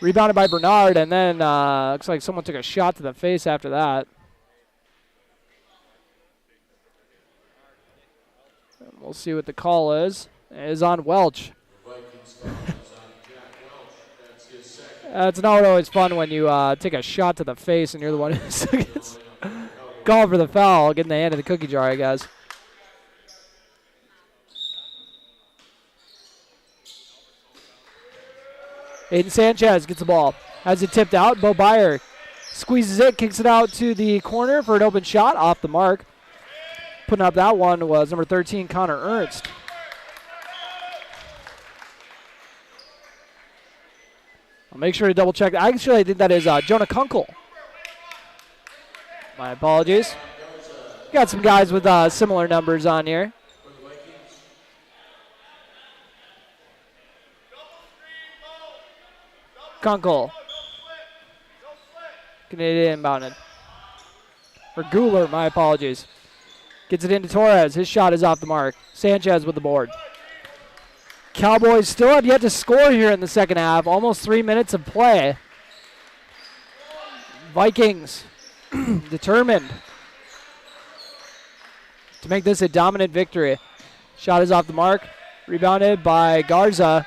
Rebounded by Bernard, and then looks like someone took a shot to the face after that. And we'll see what the call is. It is on Welch. Vikings foul is on Jack Welch. That's his second. It's not always fun when you take a shot to the face and you're the one who gets called for the foul. Get in the hand of the cookie jar, I guess. Aiden Sanchez gets the ball. Has it tipped out. Bo Byer squeezes it, kicks it out to the corner for an open shot off the mark. Putting up that one was number 13, Connor Ernst. I'll make sure to double check. Actually, I think that is Jonah Kunkel. My apologies. Got some guys with similar numbers on here. Kunkel. Canadian inbounded. Or Guler, my apologies. Gets it into Torres. His shot is off the mark. Sanchez with the board. Cowboys still have yet to score here in the second half. Almost 3 minutes of play. Vikings determined to make this a dominant victory. Shot is off the mark. Rebounded by Garza.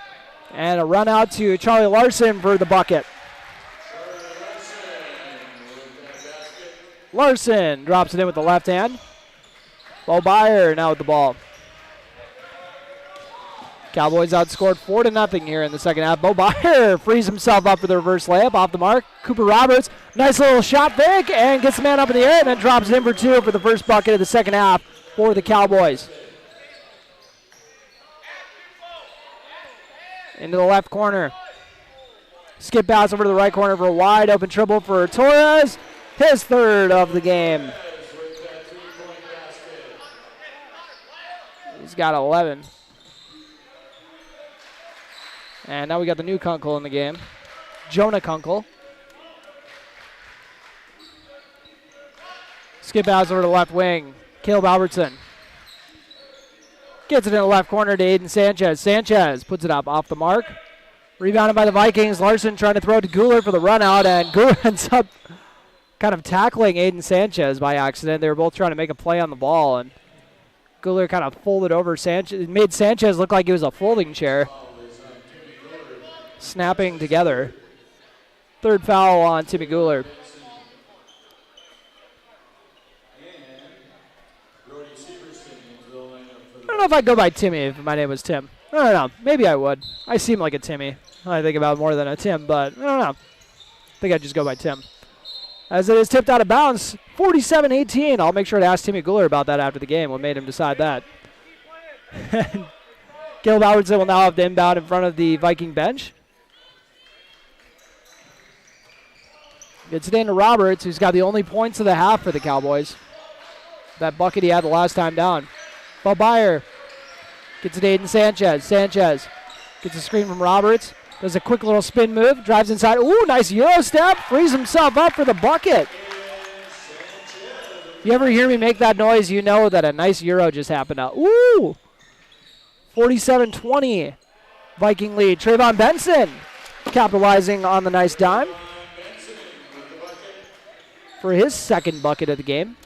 And a run out to Charlie Larson for the bucket. Larson drops it in with the left hand. Bo Byer now with the ball. Cowboys outscored 4-0 here in the second half. Bo Byer frees himself up for the reverse layup off the mark. Cooper Roberts, nice little shot fake, and gets the man up in the air and then drops it in for two for the first bucket of the second half for the Cowboys. Into the left corner. Skip pass over to the right corner for a wide open dribble for Torres. His third of the game. He's got 11. And now we got the new Kunkel in the game. Jonah Kunkel. Skip pass over to the left wing. Caleb Albertson. Gets it in the left corner to Aiden Sanchez. Sanchez puts it up off the mark. Rebounded by the Vikings. Larson trying to throw it to Guler for the run out, and Guler ends up kind of tackling Aiden Sanchez by accident. They were both trying to make a play on the ball, and Guler kind of folded over Sanchez. It made Sanchez look like he was a folding chair. Snapping together. Third foul on Timmy Guler. I don't know if I'd go by Timmy if my name was Tim. I don't know. Maybe I would. I seem like a Timmy. I think about more than a Tim, but I don't know. I think I'd just go by Tim. As it is tipped out of bounds, 47-18. I'll make sure to ask Timmy Guler about that after the game. What made him decide that? Caleb Albertson will now have the inbound in front of the Viking bench. Gets it into Roberts, who's got the only points of the half for the Cowboys. That bucket he had the last time down. Bo Byer gets it to Aiden Sanchez. Sanchez gets a screen from Roberts. Does a quick little spin move. Drives inside. Ooh, nice Euro step. Frees himself up for the bucket. If you ever hear me make that noise, you know that a nice Euro just happened. Ooh. 47-20. Viking lead. Trayvon Benson capitalizing on the nice dime for his second bucket of the game.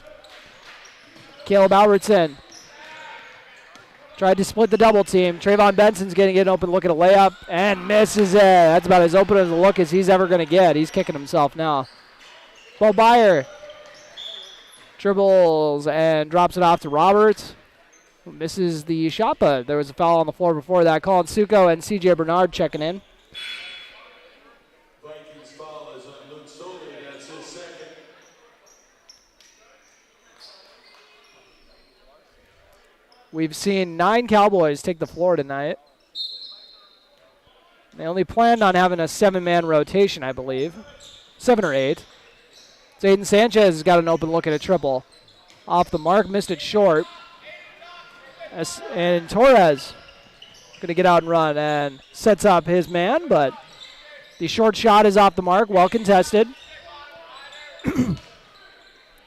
Caleb Albertson tried to split the double team. Trayvon Benson's going to get an open look at a layup and misses it. That's about as open as a look as he's ever going to get. He's kicking himself now. Bo Byer dribbles and drops it off to Roberts, who misses the shot, but there was a foul on the floor before that. Colin Suko and C.J. Bernard checking in. Vikings foul is on Luke Soley. That's his second. We've seen 9 Cowboys take the floor tonight. They only planned on having a 7-man rotation, I believe. 7 or 8. So Aiden Sanchez has got an open look at a triple. Off the mark, missed it short. And Torres going to get out and run and sets up his man, but the short shot is off the mark, well contested.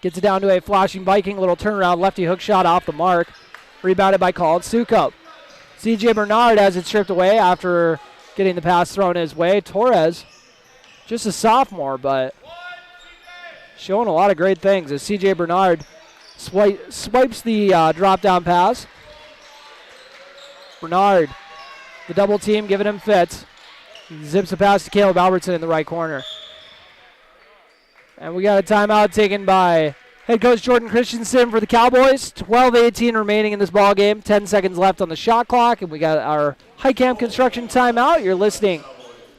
Gets it down to a flashing Viking, little turnaround, lefty hook shot off the mark. Rebounded by Colin Suko. C.J. Bernard has it stripped away after getting the pass thrown his way. Torres, just a sophomore, but showing a lot of great things as C.J. Bernard swipes the drop-down pass. Bernard, the double team giving him fits. He zips a pass to Caleb Albertson in the right corner. And we got a timeout taken by head coach Jordan Christensen for the Cowboys. 12-18 remaining in this ball game. 10 seconds left on the shot clock, and we got our High Camp Construction timeout. You're listening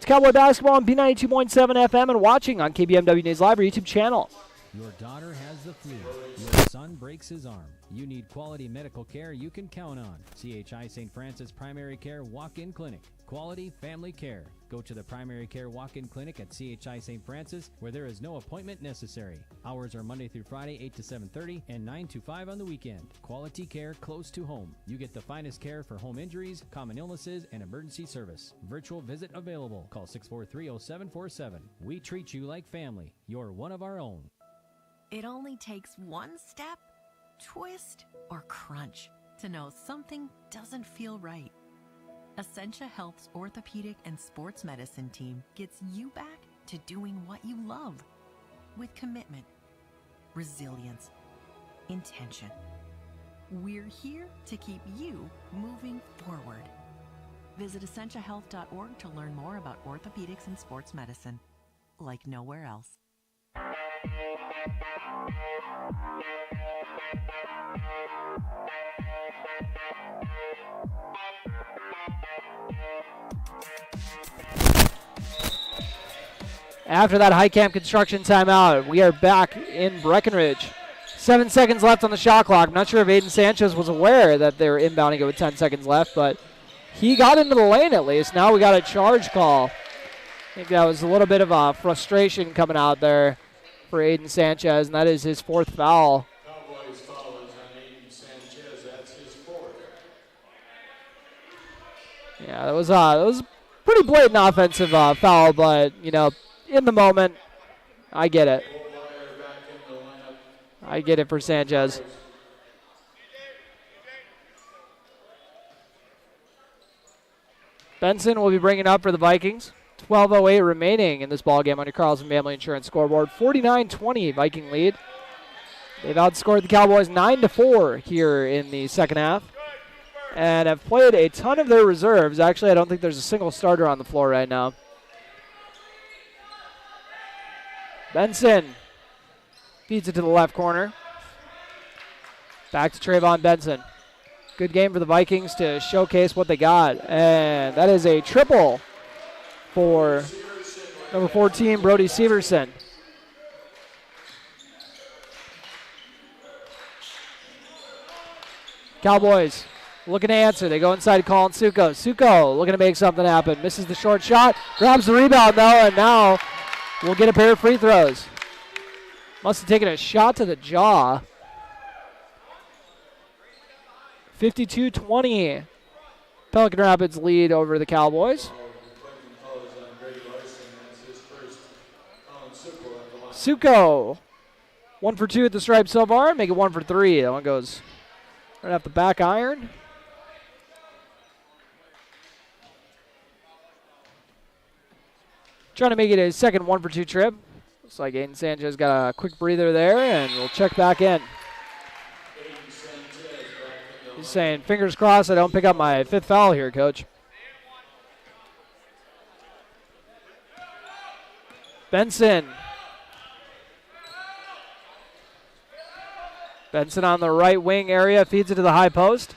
It's Cowboy basketball on B92.7 FM and watching on KBMW News Live or YouTube channel. Your daughter has the flu. Your son breaks his arm. You need quality medical care you can count on. CHI St. Francis Primary Care Walk-In Clinic. Quality family care. Go to the Primary Care Walk-In Clinic at CHI St. Francis where there is no appointment necessary. Hours are Monday through Friday 8 to 7:30 and 9 to 5 on the weekend. Quality care close to home. You get the finest care for home injuries, common illnesses, and emergency service. Virtual visit available. Call 643-0747. We treat you like family. You're one of our own. It only takes one step, twist, or crunch to know something doesn't feel right. Essentia Health's orthopedic and sports medicine team gets you back to doing what you love with commitment, resilience, intention. We're here to keep you moving forward. Visit essentiahealth.org to learn more about orthopedics and sports medicine, like nowhere else. After that high camp construction timeout, we are back in Breckenridge. 7 seconds left on the shot clock. I'm not sure if Aiden Sanchez was aware that they were inbounding it with 10 seconds left, but he got into the lane at least. Now we got a charge call. I think that was a little bit of a frustration coming out there for Aiden Sanchez, and that is his fourth foul. Cowboys foul is on Aiden Sanchez. That's his fourth. Yeah, that was a pretty blatant offensive foul, but, you know, in the moment, I get it. I get it for Sanchez. Benson will be bringing up for the Vikings. 12:08 remaining in this ballgame on your Carlson Family Insurance scoreboard. 49-20 Viking lead. They've outscored the Cowboys 9-4 here in the second half and have played a ton of their reserves. Actually, I don't think there's a single starter on the floor right now. Benson feeds it to the left corner. Back to Trayvon Benson. Good game for the Vikings to showcase what they got. And that is a triple for number 14, Brody Severson. Cowboys looking to answer. They go inside to Colin Suko. Suko looking to make something happen. Misses the short shot. Grabs the rebound, though, and now we'll get a pair of free throws. Must have taken a shot to the jaw. 52-20. Pelican Rapids lead over the Cowboys. Suko. 1 for 2 at the stripe so far. Make it 1 for 3. That one goes right off the back iron. Trying to make it a second 1 for 2 trip. Looks like Aiden Sanchez got a quick breather there, and we'll check back in. He's saying, fingers crossed I don't pick up my 5th foul here, Coach. Benson. Benson on the right wing area, feeds it to the high post.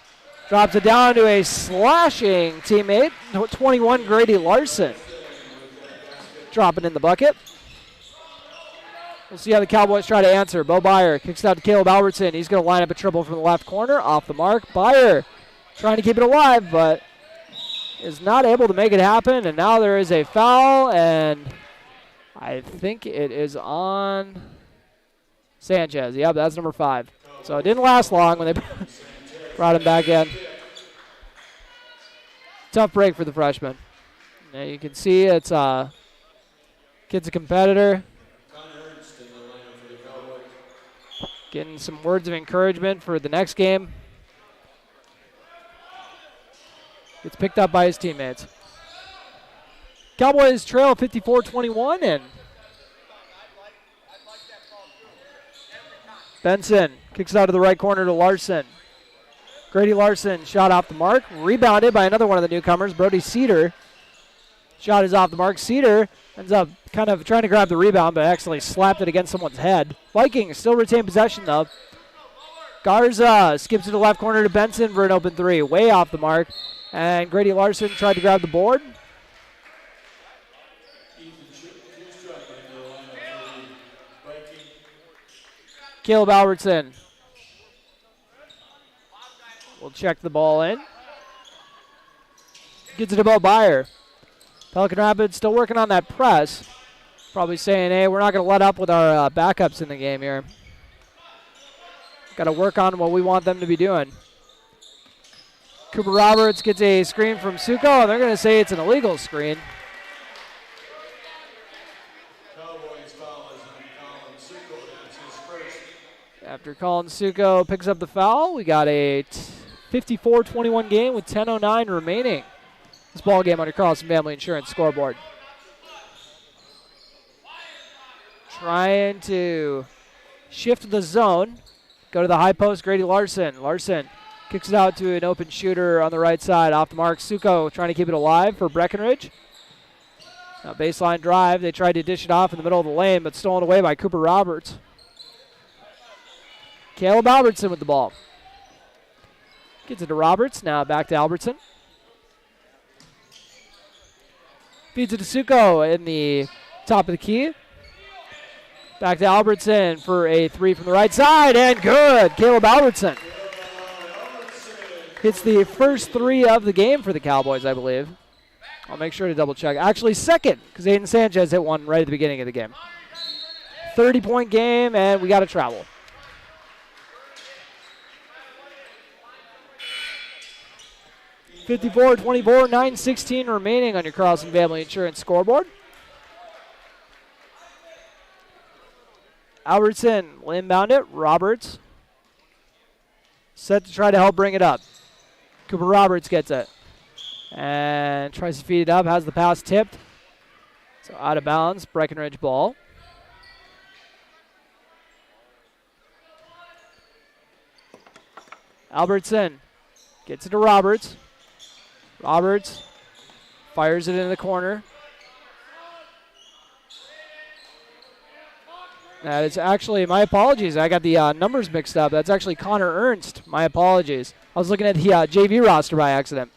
Drops it down to a slashing teammate, 21, Grady Larson. Dropping in the bucket. We'll see how the Cowboys try to answer. Bo Byer kicks it out to Caleb Albertson. He's going to line up a triple from the left corner. Off the mark. Byer trying to keep it alive, but is not able to make it happen. And now there is a foul, and I think it is on Sanchez. Yep, that's number 5. So it didn't last long when they brought him back in. Tough break for the freshman. Now you can see it's kid's a competitor. Getting some words of encouragement for the next game. Gets picked up by his teammates. Cowboys trail 54-21, and Benson kicks it out to the right corner to Larson. Grady Larson shot off the mark. Rebounded by another one of the newcomers, Brody Cedar. Shot is off the mark. Cedar ends up kind of trying to grab the rebound, but actually slapped it against someone's head. Vikings still retain possession, though. Garza skips to the left corner to Benson for an open 3. Way off the mark. And Grady Larson tried to grab the board. Caleb Albertson will check the ball in. Gets it about Byer. Pelican Rapids still working on that press. Probably saying, hey, we're not going to let up with our backups in the game here. Got to work on what we want them to be doing. Cooper Roberts gets a screen from Suko, and they're going to say it's an illegal screen. Cowboys foul is on Colin Suko. That's his first. After Colin Suko picks up the foul, we got a 54-21 game with 10:09 remaining. This ball game on your Carlson Family Insurance scoreboard. Trying to shift the zone. Go to the high post, Grady Larson. Larson kicks it out to an open shooter on the right side. Off the mark, Suko trying to keep it alive for Breckenridge. Now baseline drive. They tried to dish it off in the middle of the lane, but stolen away by Cooper Roberts. Caleb Albertson with the ball. Gets it to Roberts. Now back to Albertson. Feeds it to Suko in the top of the key. Back to Albertson for a three from the right side, and good. Caleb Albertson hits the first three of the game for the Cowboys, I believe. I'll make sure to double check. Actually, second, because Aiden Sanchez hit one right at the beginning of the game. 30-point game, and we got to travel. $54-24, 9:16 remaining on your Carlson Family Insurance scoreboard. Albertson will inbound it. Roberts set to try to help bring it up. Cooper Roberts gets it and tries to feed it up. Has the pass tipped. So out of bounds. Breckenridge ball. Albertson gets it to Roberts. Roberts fires it into the corner. That is actually, my apologies, I got the numbers mixed up. That's actually Connor Ernst. My apologies. I was looking at the JV roster by accident.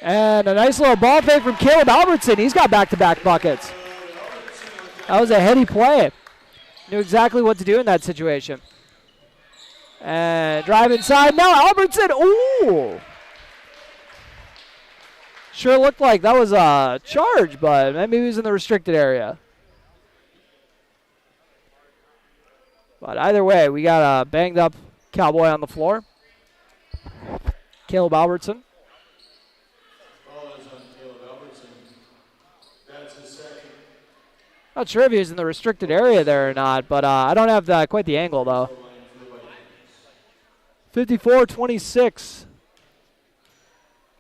And a nice little ball fake from Caleb Albertson. He's got back-to-back buckets. That was a heady play. Knew exactly what to do in that situation. And drive inside. Now Albertson. Ooh. Sure looked like that was a charge, but maybe he was in the restricted area. But either way, we got a banged up Cowboy on the floor. Caleb Albertson. Foul is on Caleb Albertson. That's his second. Not sure if he was in the restricted area there or not, but I don't have quite the angle, though. 54-26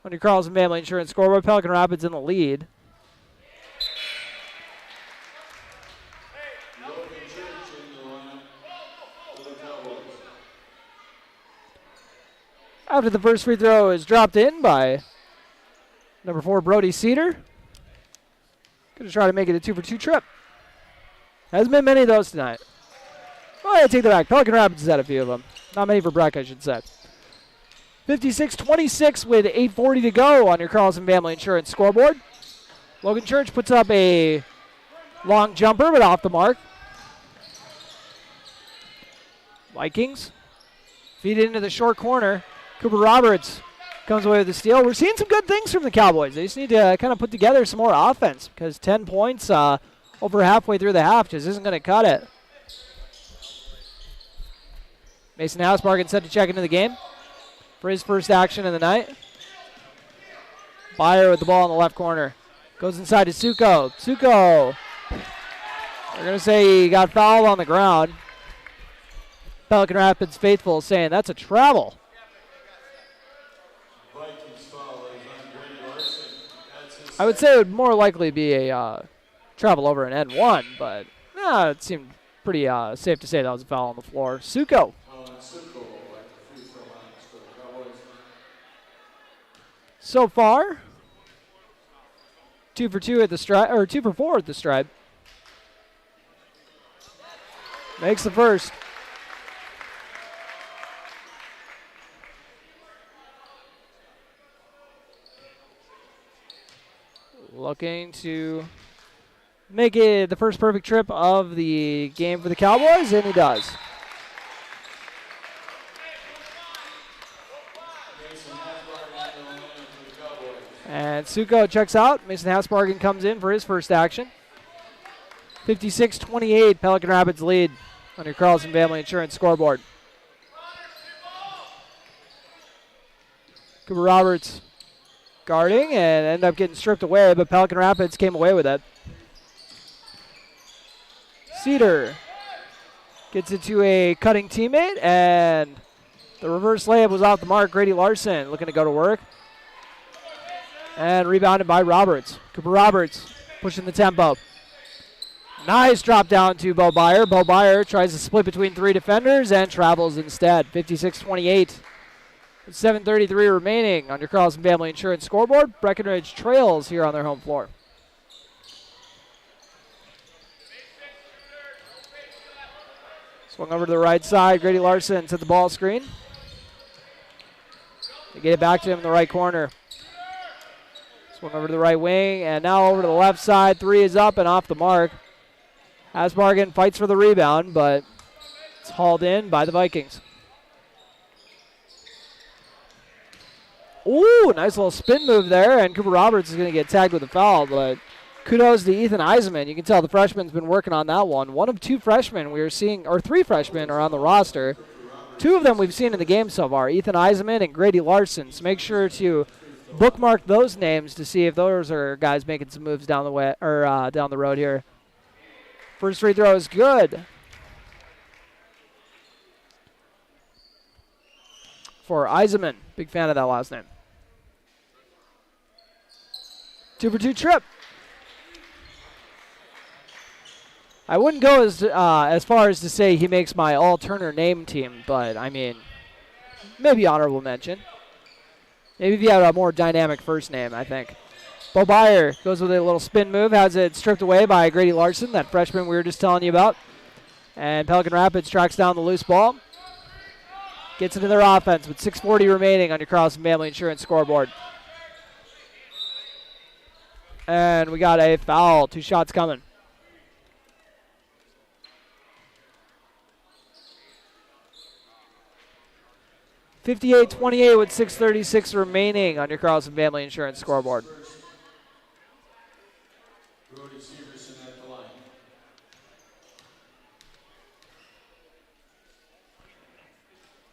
on your Carlson Family Insurance scoreboard. Pelican Rapids in the lead. After the first free throw is dropped in by number 4, Brody Cedar. Going to try to make it a 2-for-2 trip. Hasn't been many of those tonight. Oh, I take that back. Pelican Rapids has had a few of them. Not many for Breck, I should say. 56-26 with 8:40 to go on your Carlson Family Insurance scoreboard. Logan Church puts up a long jumper, but off the mark. Vikings feed it into the short corner. Cooper Roberts comes away with the steal. We're seeing some good things from the Cowboys. They just need to kind of put together some more offense because 10 points over halfway through the half just isn't going to cut it. Mason Hausbargen set to check into the game for his first action of the night. Byer with the ball in the left corner. Goes inside to Suko. Suko. They're going to say he got fouled on the ground. Pelican Rapids faithful saying that's a travel. I would say it would more likely be a travel over an N1, but it seemed pretty safe to say that was a foul on the floor. Suko. So far, 2 for 2 at the stride, or 2 for 4 at the stride. Makes the first. Looking to make it the first perfect trip of the game for the Cowboys, and he does. And Suko checks out. Mason Hasbargen comes in for his first action. 56-28, Pelican Rapids lead on your Carlson Family Insurance scoreboard. Cooper Roberts guarding and ended up getting stripped away, but Pelican Rapids came away with it. Cedar gets it to a cutting teammate, and the reverse layup was off the mark. Grady Larson looking to go to work. And rebounded by Roberts. Cooper Roberts pushing the tempo. Nice drop down to Bo Byer. Bo Byer tries to split between three defenders and travels instead. 56-28. 7:33 remaining on your Carlson Family Insurance scoreboard. Breckenridge trails here on their home floor. Swung over to the right side. Grady Larson set the ball screen. They get it back to him in the right corner. Swung over to the right wing, and now over to the left side. Three is up and off the mark. Hasbargen fights for the rebound, but it's hauled in by the Vikings. Ooh, nice little spin move there, and Cooper Roberts is going to get tagged with a foul, but kudos to Ethan Eisenman. You can tell the freshman's been working on that one. One of two freshmen we are seeing, or three freshmen are on the roster. Two of them we've seen in the game so far, Ethan Eisenman and Grady Larson. So make sure to bookmark those names to see if those are guys making some moves down the way or down the road here. First free throw is good for Eisenman. Big fan of that last name. 2-for-2 trip. I wouldn't go as far as to say he makes my all-Turner name team, but, I mean, maybe honorable mention. Maybe if you had a more dynamic first name, I think. Bo Byer goes with a little spin move, has it stripped away by Grady Larson, that freshman we were just telling you about. And Pelican Rapids tracks down the loose ball. Gets into their offense with 6:40 remaining on your Carlson Family Insurance scoreboard. And we got a foul. 2 shots coming. (58-28) with 6:36 remaining on your Carlson Family Insurance scoreboard.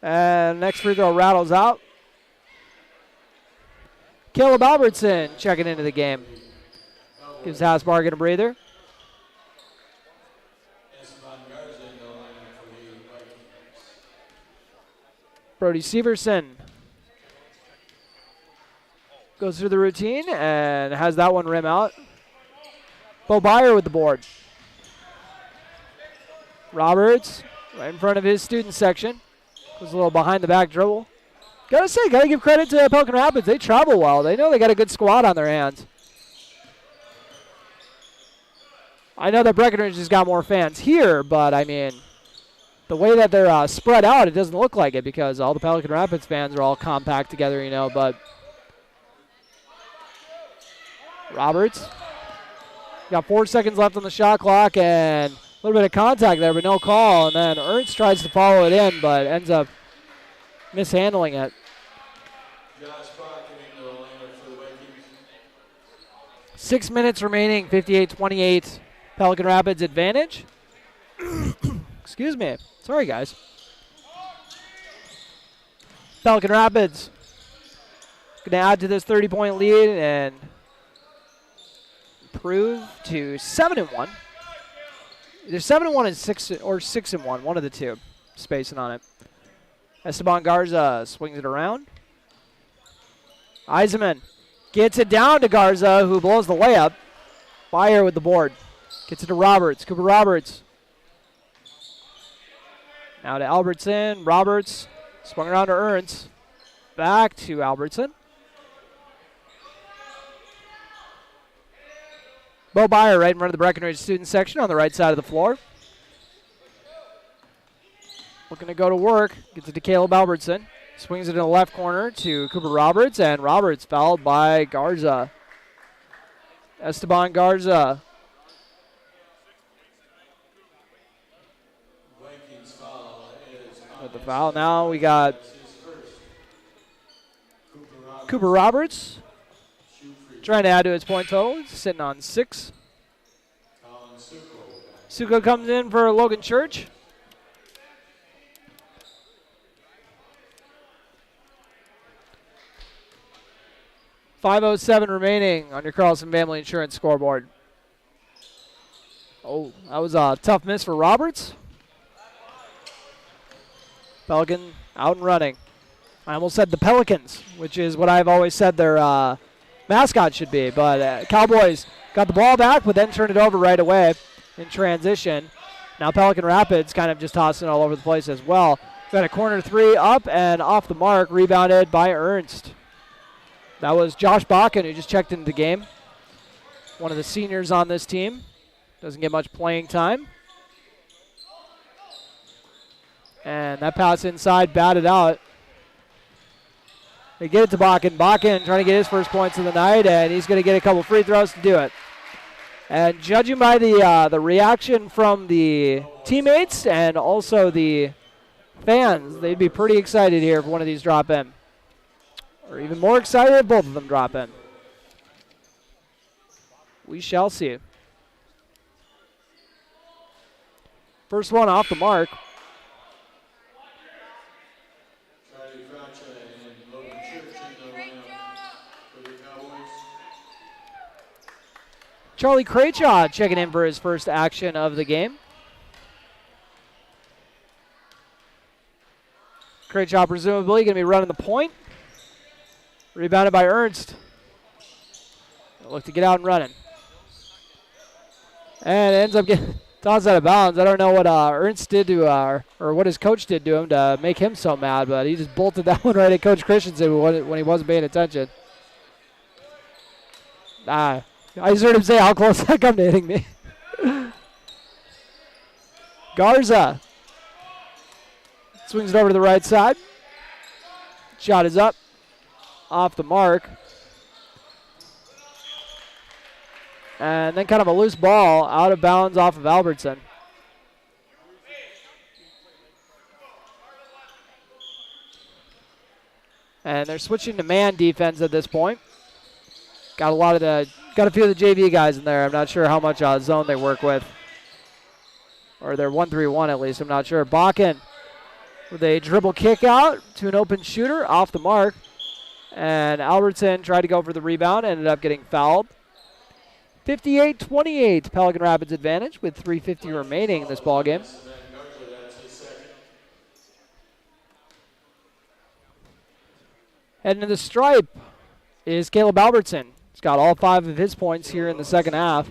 And next free throw rattles out. Caleb Albertson checking into the game. Gives Hasbargen a breather. Brody Severson goes through the routine and has that one rim out. Bo Byer with the board. Roberts right in front of his student section. Was a little behind the back dribble. Gotta give credit to Pelican Rapids. They travel well. They know they got a good squad on their hands. I know that Breckenridge has got more fans here, but I mean, the way that they're spread out, it doesn't look like it because all the Pelican Rapids fans are all compact together, you know, but Roberts. Got 4 seconds left on the shot clock and a little bit of contact there, but no call. And then Ernst tries to follow it in, but ends up mishandling it. 6 minutes remaining, 58-28. Pelican Rapids advantage. Excuse me. Sorry, guys. Pelican Rapids going to add to this 30-point lead and improve to 7-1. Either 7-1 and 6 or 6-1, one of the two. Spacing on it. Esteban Garza swings it around. Eisenman gets it down to Garza, who blows the layup. Byer with the board. Gets it to Roberts. Cooper Roberts. Now to Albertson. Roberts swung around to Ernst. Back to Albertson. Bo Byer right in front of the Breckenridge student section on the right side of the floor. Looking to go to work. Gets it to Caleb Albertson. Swings it in the left corner to Cooper Roberts, and Roberts fouled by Garza. Esteban Garza. With the foul now, we got Cooper Roberts Trying to add to his point total. He's sitting on 6. Suko comes in for Logan Church. .507 remaining on your Carlson Family Insurance scoreboard. Oh, that was a tough miss for Roberts. Pelican out and running. I almost said the Pelicans, which is what I've always said their mascot should be. But Cowboys got the ball back, but then turned it over right away in transition. Now Pelican Rapids kind of just tossing it all over the place as well. Got a corner 3 up and off the mark, rebounded by Ernst. That was Josh Bakken, who just checked into the game. One of the seniors on this team. Doesn't get much playing time. And that pass inside, batted out. They get it to Bakken. Bakken trying to get his first points of the night, and he's going to get a couple free throws to do it. And judging by the reaction from the teammates and also the fans, they'd be pretty excited here if one of these drop in. Or even more excited if both of them drop in. We shall see. First one off the mark. Charlie Craychaw checking in for his first action of the game. Craychaw presumably going to be running the point. Rebounded by Ernst. Look to get out and running. And ends up getting tossed out of bounds. I don't know what Ernst did to, or what his coach did to him to make him so mad, but he just bolted that one right at Coach Christensen when he wasn't paying attention. I just heard him say how close that come to hitting me. Garza swings it over to the right side. Shot is up. Off the mark. And then kind of a loose ball out of bounds off of Albertson. And they're switching to man defense at this point. Got a few of the JV guys in there. I'm not sure how much zone they work with. Or they're 1-3-1 at least. I'm not sure. Bakken with a dribble kick out to an open shooter off the mark. And Albertson tried to go for the rebound, ended up getting fouled. 58-28, Pelican Rapids advantage with 3:50 remaining in this ball game. Heading to the stripe is Caleb Albertson. He's got all 5 of his points here in the second half.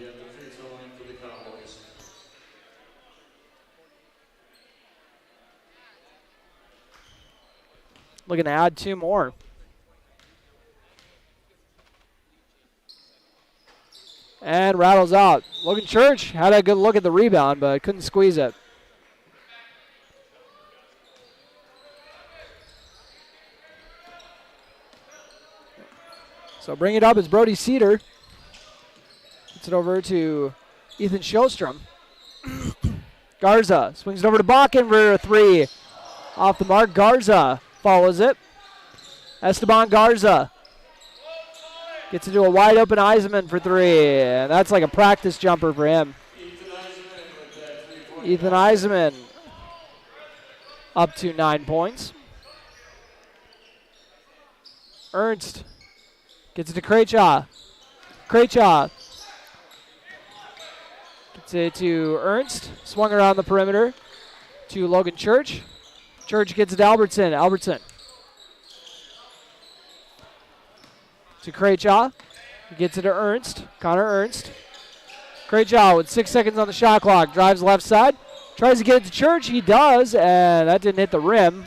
Looking to add 2 more. And rattles out. Logan Church had a good look at the rebound, but couldn't squeeze it. So bring it up is Brody Cedar. Gets it over to Ethan Shostrom. Garza swings it over to Bakken for a 3. Off the mark, Garza follows it. Esteban Garza gets into a wide open Eisenman for 3. And that's like a practice jumper for him. Ethan Eisenman up to 9 points. Ernst gets it to Craychaw. Craychaw gets it to Ernst. Swung around the perimeter to Logan Church. Church gets it to Albertson. Albertson to Craychaw. He gets it to Ernst. Connor Ernst. Craychaw with 6 seconds on the shot clock. Drives left side. Tries to get it to Church. He does, and that didn't hit the rim.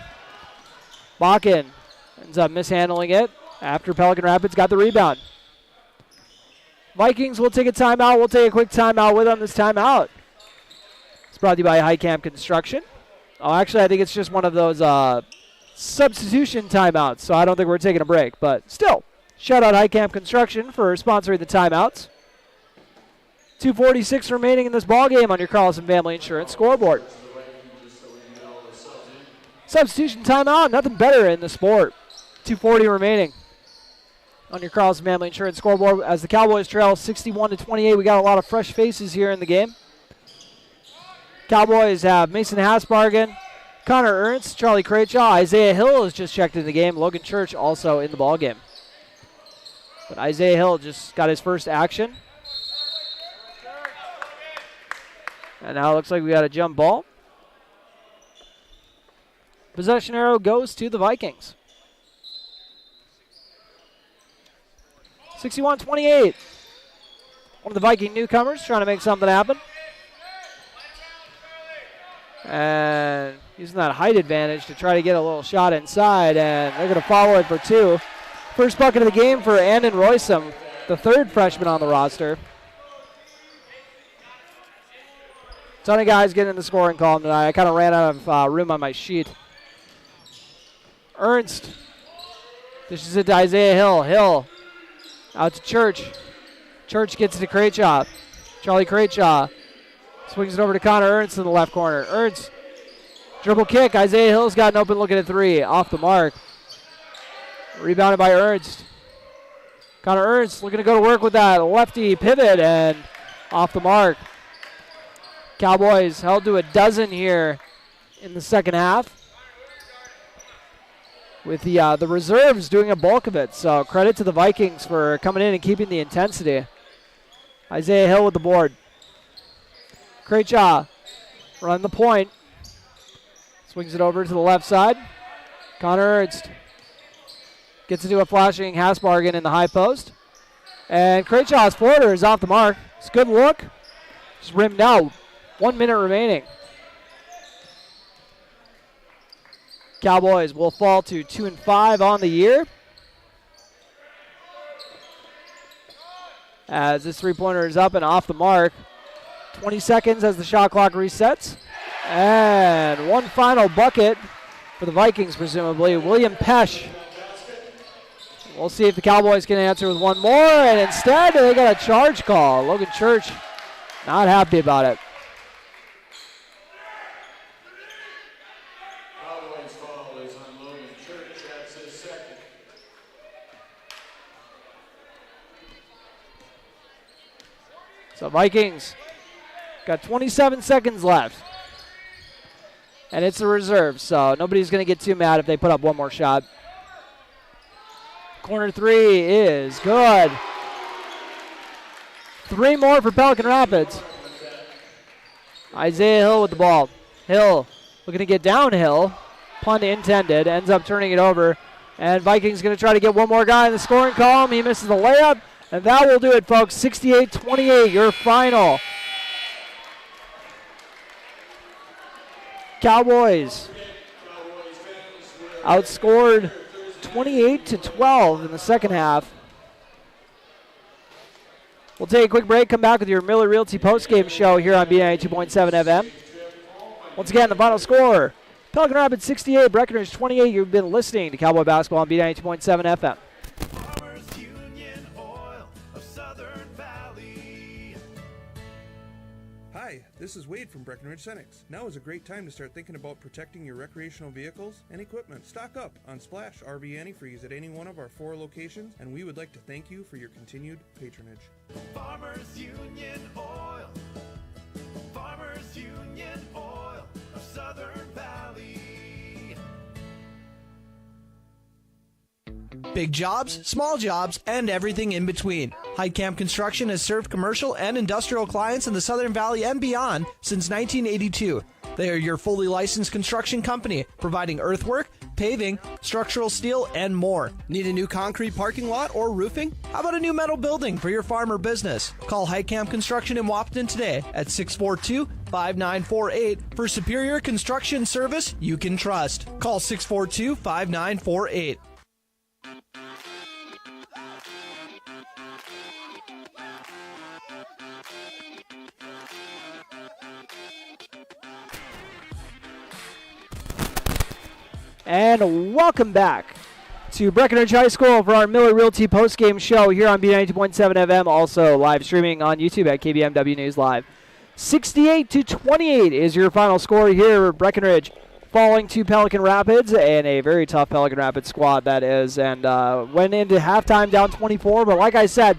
Bakken ends up mishandling it after Pelican Rapids got the rebound. Vikings will take a timeout. We'll take a quick timeout with them this timeout. It's brought to you by Highcamp Construction. Oh, actually, I think it's just one of those substitution timeouts, so I don't think we're taking a break. But still, shout out Highcamp Construction for sponsoring the timeouts. 2:46 remaining in this ballgame on your Carlson Family Insurance scoreboard. Substitution timeout, nothing better in the sport. 2:40 remaining. on your Carlson Family Insurance scoreboard as the Cowboys trail 61-28. We got a lot of fresh faces here in the game. Cowboys have Mason Hasbargen, Connor Ernst, Charlie Craychaw, Isaiah Hill has just checked in the game. Logan Church also in the ball game. But Isaiah Hill just got his first action. And now it looks like we got a jump ball. Possession arrow goes to the Vikings. 61-28. One of the Viking newcomers trying to make something happen. And using that height advantage to try to get a little shot inside, and they're going to follow it for two. First bucket of the game for Andon Roysum, the third freshman on the roster. Ton of guys getting in the scoring column tonight. I kind of ran out of room on my sheet. Ernst dishes it to Isaiah Hill. Hill out to Church. Church gets it to Craychaw. Charlie Craychaw swings it over to Connor Ernst in the left corner. Ernst, dribble kick. Isaiah Hill's got an open look at a three. Off the mark. Rebounded by Ernst. Connor Ernst looking to go to work with that lefty pivot and off the mark. Cowboys held to a dozen here in the second half, with the reserves doing a bulk of it. So credit to the Vikings for coming in and keeping the intensity. Isaiah Hill with the board. Craychaw run the point. Swings it over to the left side. Connor Ernst gets it to a flashing Hasbargen in the high post. And Craychaw's floater is off the mark. It's a good look. Just rimmed out. 1 minute remaining. Cowboys will fall to 2-5 on the year, as this three-pointer is up and off the mark. 20 seconds as the shot clock resets. And one final bucket for the Vikings, presumably. William Pesch. We'll see if the Cowboys can answer with one more, and instead they got a charge call. Logan Church not happy about it. Cowboys foul is on Logan Church. That's his second. So Vikings got 27 seconds left. And it's a reserve, so nobody's going to get too mad if they put up one more shot. Corner three is good. Three more for Pelican Rapids. Isaiah Hill with the ball. Hill looking to get downhill. Punt intended. Ends up turning it over. And Vikings going to try to get one more guy in the scoring column. He misses the layup. And that will do it, folks. 68-28, your final. Cowboys outscored 28-12 in the second half. We'll take a quick break, come back with your Miller Realty postgame show here on B92.7 FM. Once again, the final score, Pelican Rapids 68, Breckenridge 28. You've been listening to Cowboy Basketball on B92.7 FM. Hi, this is Wade from Breckenridge Cenex. Now is a great time to start thinking about protecting your recreational vehicles and equipment. Stock up on Splash RV Antifreeze at any one of our 4 locations, and we would like to thank you for your continued patronage. Farmers Union Oil. Farmers Union Oil of Southern Valley. Big jobs, small jobs, and everything in between. Heidkamp Construction has served commercial and industrial clients in the Southern Valley and beyond since 1982. They are your fully licensed construction company, providing earthwork, paving, structural steel, and more. Need a new concrete parking lot or roofing? How about a new metal building for your farm or business? Call Heidkamp Construction in Wapton today at 642-5948 for superior construction service you can trust. Call 642-5948. And welcome back to Breckenridge High School for our Miller Realty postgame show here on B92.7 FM, also live streaming on YouTube at KBMW News Live. 68-28 is your final score here. Breckenridge falling to Pelican Rapids, and a very tough Pelican Rapids squad that is, and went into halftime down 24. But like I said,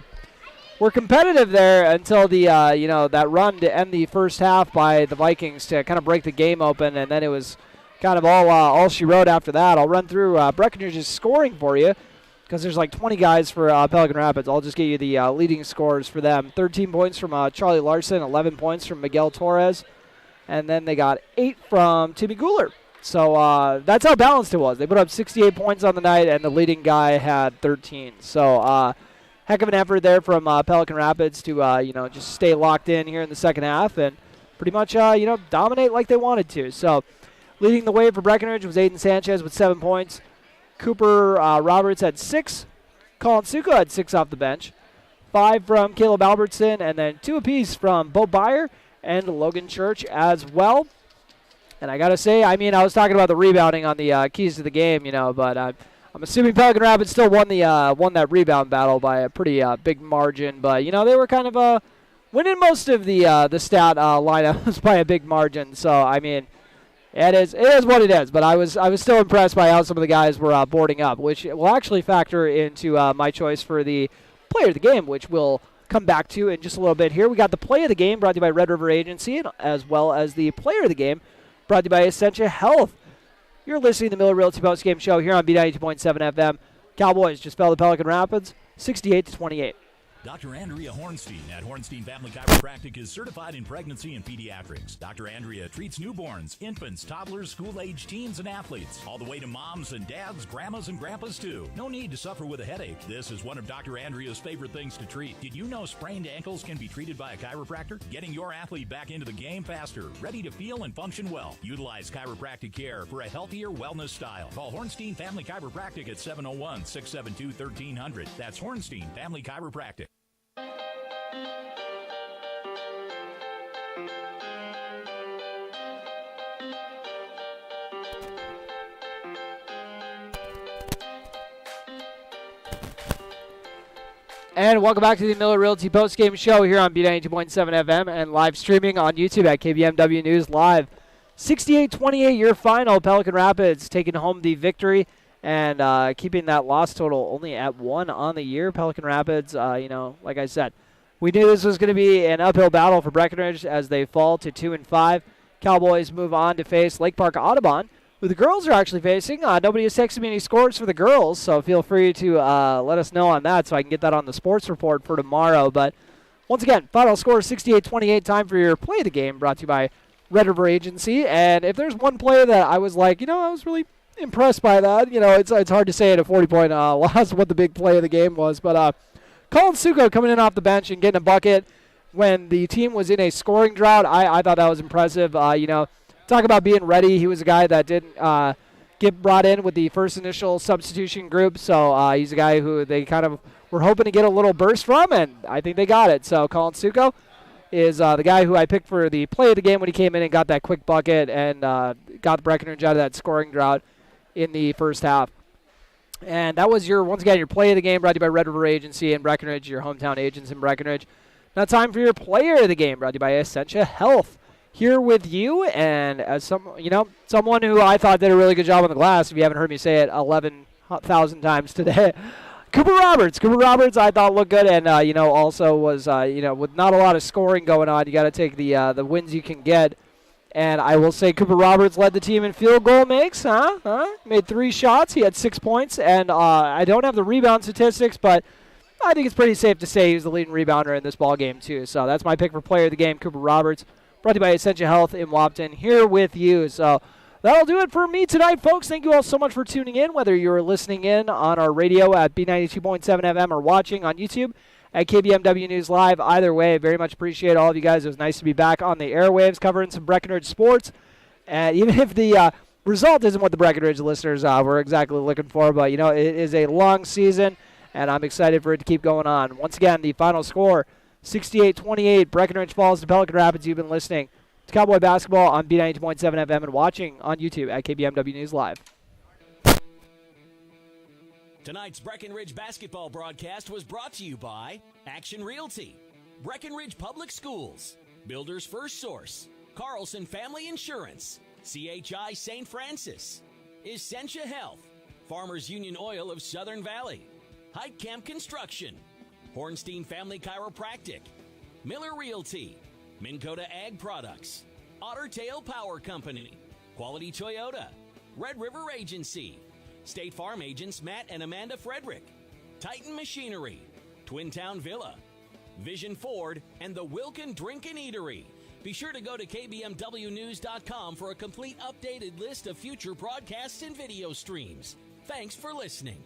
we're competitive there until the that run to end the first half by the Vikings to kind of break the game open, and then it was kind of all she wrote after that. I'll run through Breckenridge's scoring for you because there's like 20 guys for Pelican Rapids. I'll just get you the leading scores for them. 13 points from Charlie Larson, 11 points from Miguel Torres, and then they got 8 from Timmy Guler. So that's how balanced it was. They put up 68 points on the night, and the leading guy had 13. So heck of an effort there from Pelican Rapids to just stay locked in here in the second half and pretty much dominate like they wanted to. So leading the way for Breckenridge was Aiden Sanchez with 7 points. Cooper Roberts had 6. Colin Suko had 6 off the bench. 5 from Caleb Albertson, and then 2 apiece from Bo Byer and Logan Church as well. And I got to say, I was talking about the rebounding on the keys to the game, but I'm assuming Pelican Rapids still won that rebound battle by a pretty big margin. But, they were kind of winning most of the stat lineups by a big margin. So, it is what it is. But I was still impressed by how some of the guys were boarding up, which will actually factor into my choice for the player of the game, which we'll come back to in just a little bit here. We got the play of the game brought to you by Red River Agency, as well as the player of the game brought to you by Essentia Health. You're listening to the Miller Realty Post Game Show here on B92.7 FM. Cowboys just fell to Pelican Rapids, 68-28. Dr. Andrea Hornstein at Hornstein Family Chiropractic is certified in pregnancy and pediatrics. Dr. Andrea treats newborns, infants, toddlers, school-age teens, and athletes, all the way to moms and dads, grandmas and grandpas too. No need to suffer with a headache. This is one of Dr. Andrea's favorite things to treat. Did you know sprained ankles can be treated by a chiropractor? Getting your athlete back into the game faster, ready to feel and function well. Utilize chiropractic care for a healthier wellness style. Call Hornstein Family Chiropractic at 701-672-1300. That's Hornstein Family Chiropractic. And welcome back to the Miller Realty Postgame Show here on B92.7 FM and live streaming on YouTube at KBMW News Live. 68-28 your final. Pelican Rapids taking home the victory and keeping that loss total only at 1 on the year. Pelican Rapids, like I said, we knew this was going to be an uphill battle for Breckenridge as they fall to 2-5. Cowboys move on to face Lake Park Audubon, who the girls are actually facing. Nobody has texted me any scores for the girls, so feel free to let us know on that so I can get that on the sports report for tomorrow. But once again, final score 68-28. Time for your play of the game, brought to you by Red River Agency. And if there's one player that I was like, I was really impressed by that. It's hard to say at a 40-point loss what the big play of the game was. But Colin Suko coming in off the bench and getting a bucket when the team was in a scoring drought, I thought that was impressive. Talk about being ready. He was a guy that didn't get brought in with the first initial substitution group, so he's a guy who they kind of were hoping to get a little burst from, and I think they got it. So Colin Suko is the guy who I picked for the play of the game when he came in and got that quick bucket and got the Breckenridge out of that scoring drought in the first half. And that was once again, your play of the game brought to you by Red River Agency in Breckenridge, your hometown agents in Breckenridge. Now time for your player of the game brought to you by Essentia Health. Here with you, and as someone who I thought did a really good job on the glass, if you haven't heard me say it 11,000 times today, Cooper Roberts. Cooper Roberts I thought looked good, and also was with not a lot of scoring going on, you got to take the wins you can get. And I will say Cooper Roberts led the team in field goal makes. Made 3 shots. He had 6 points, and I don't have the rebound statistics, but I think it's pretty safe to say he was the leading rebounder in this ball game too. So that's my pick for player of the game, Cooper Roberts. Brought to you by Essentia Health in Wapton, here with you. So that'll do it for me tonight, folks. Thank you all so much for tuning in, whether you're listening in on our radio at B92.7 FM or watching on YouTube at KBMW News Live. Either way, very much appreciate all of you guys. It was nice to be back on the airwaves covering some Breckenridge sports. Even if the result isn't what the Breckenridge listeners were exactly looking for, but, it is a long season, and I'm excited for it to keep going on. Once again, the final score, 68-28, Breckenridge falls to Pelican Rapids. You've been listening to Cowboy Basketball on B92.7 FM and watching on YouTube at KBMW News Live. Tonight's Breckenridge basketball broadcast was brought to you by Action Realty, Breckenridge Public Schools, Builders First Source, Carlson Family Insurance, CHI St. Francis, Essentia Health, Farmers Union Oil of Southern Valley, Hike Camp Construction, Hornstein Family Chiropractic, Miller Realty, Minn Kota Ag Products, Otter Tail Power Company, Quality Toyota, Red River Agency, State Farm agents Matt and Amanda Frederick, Titan Machinery, Twin Town Villa, Vision Ford, and the Wilkin Drink and Eatery. Be sure to go to kbmwnews.com for a complete updated list of future broadcasts and video streams. Thanks for listening.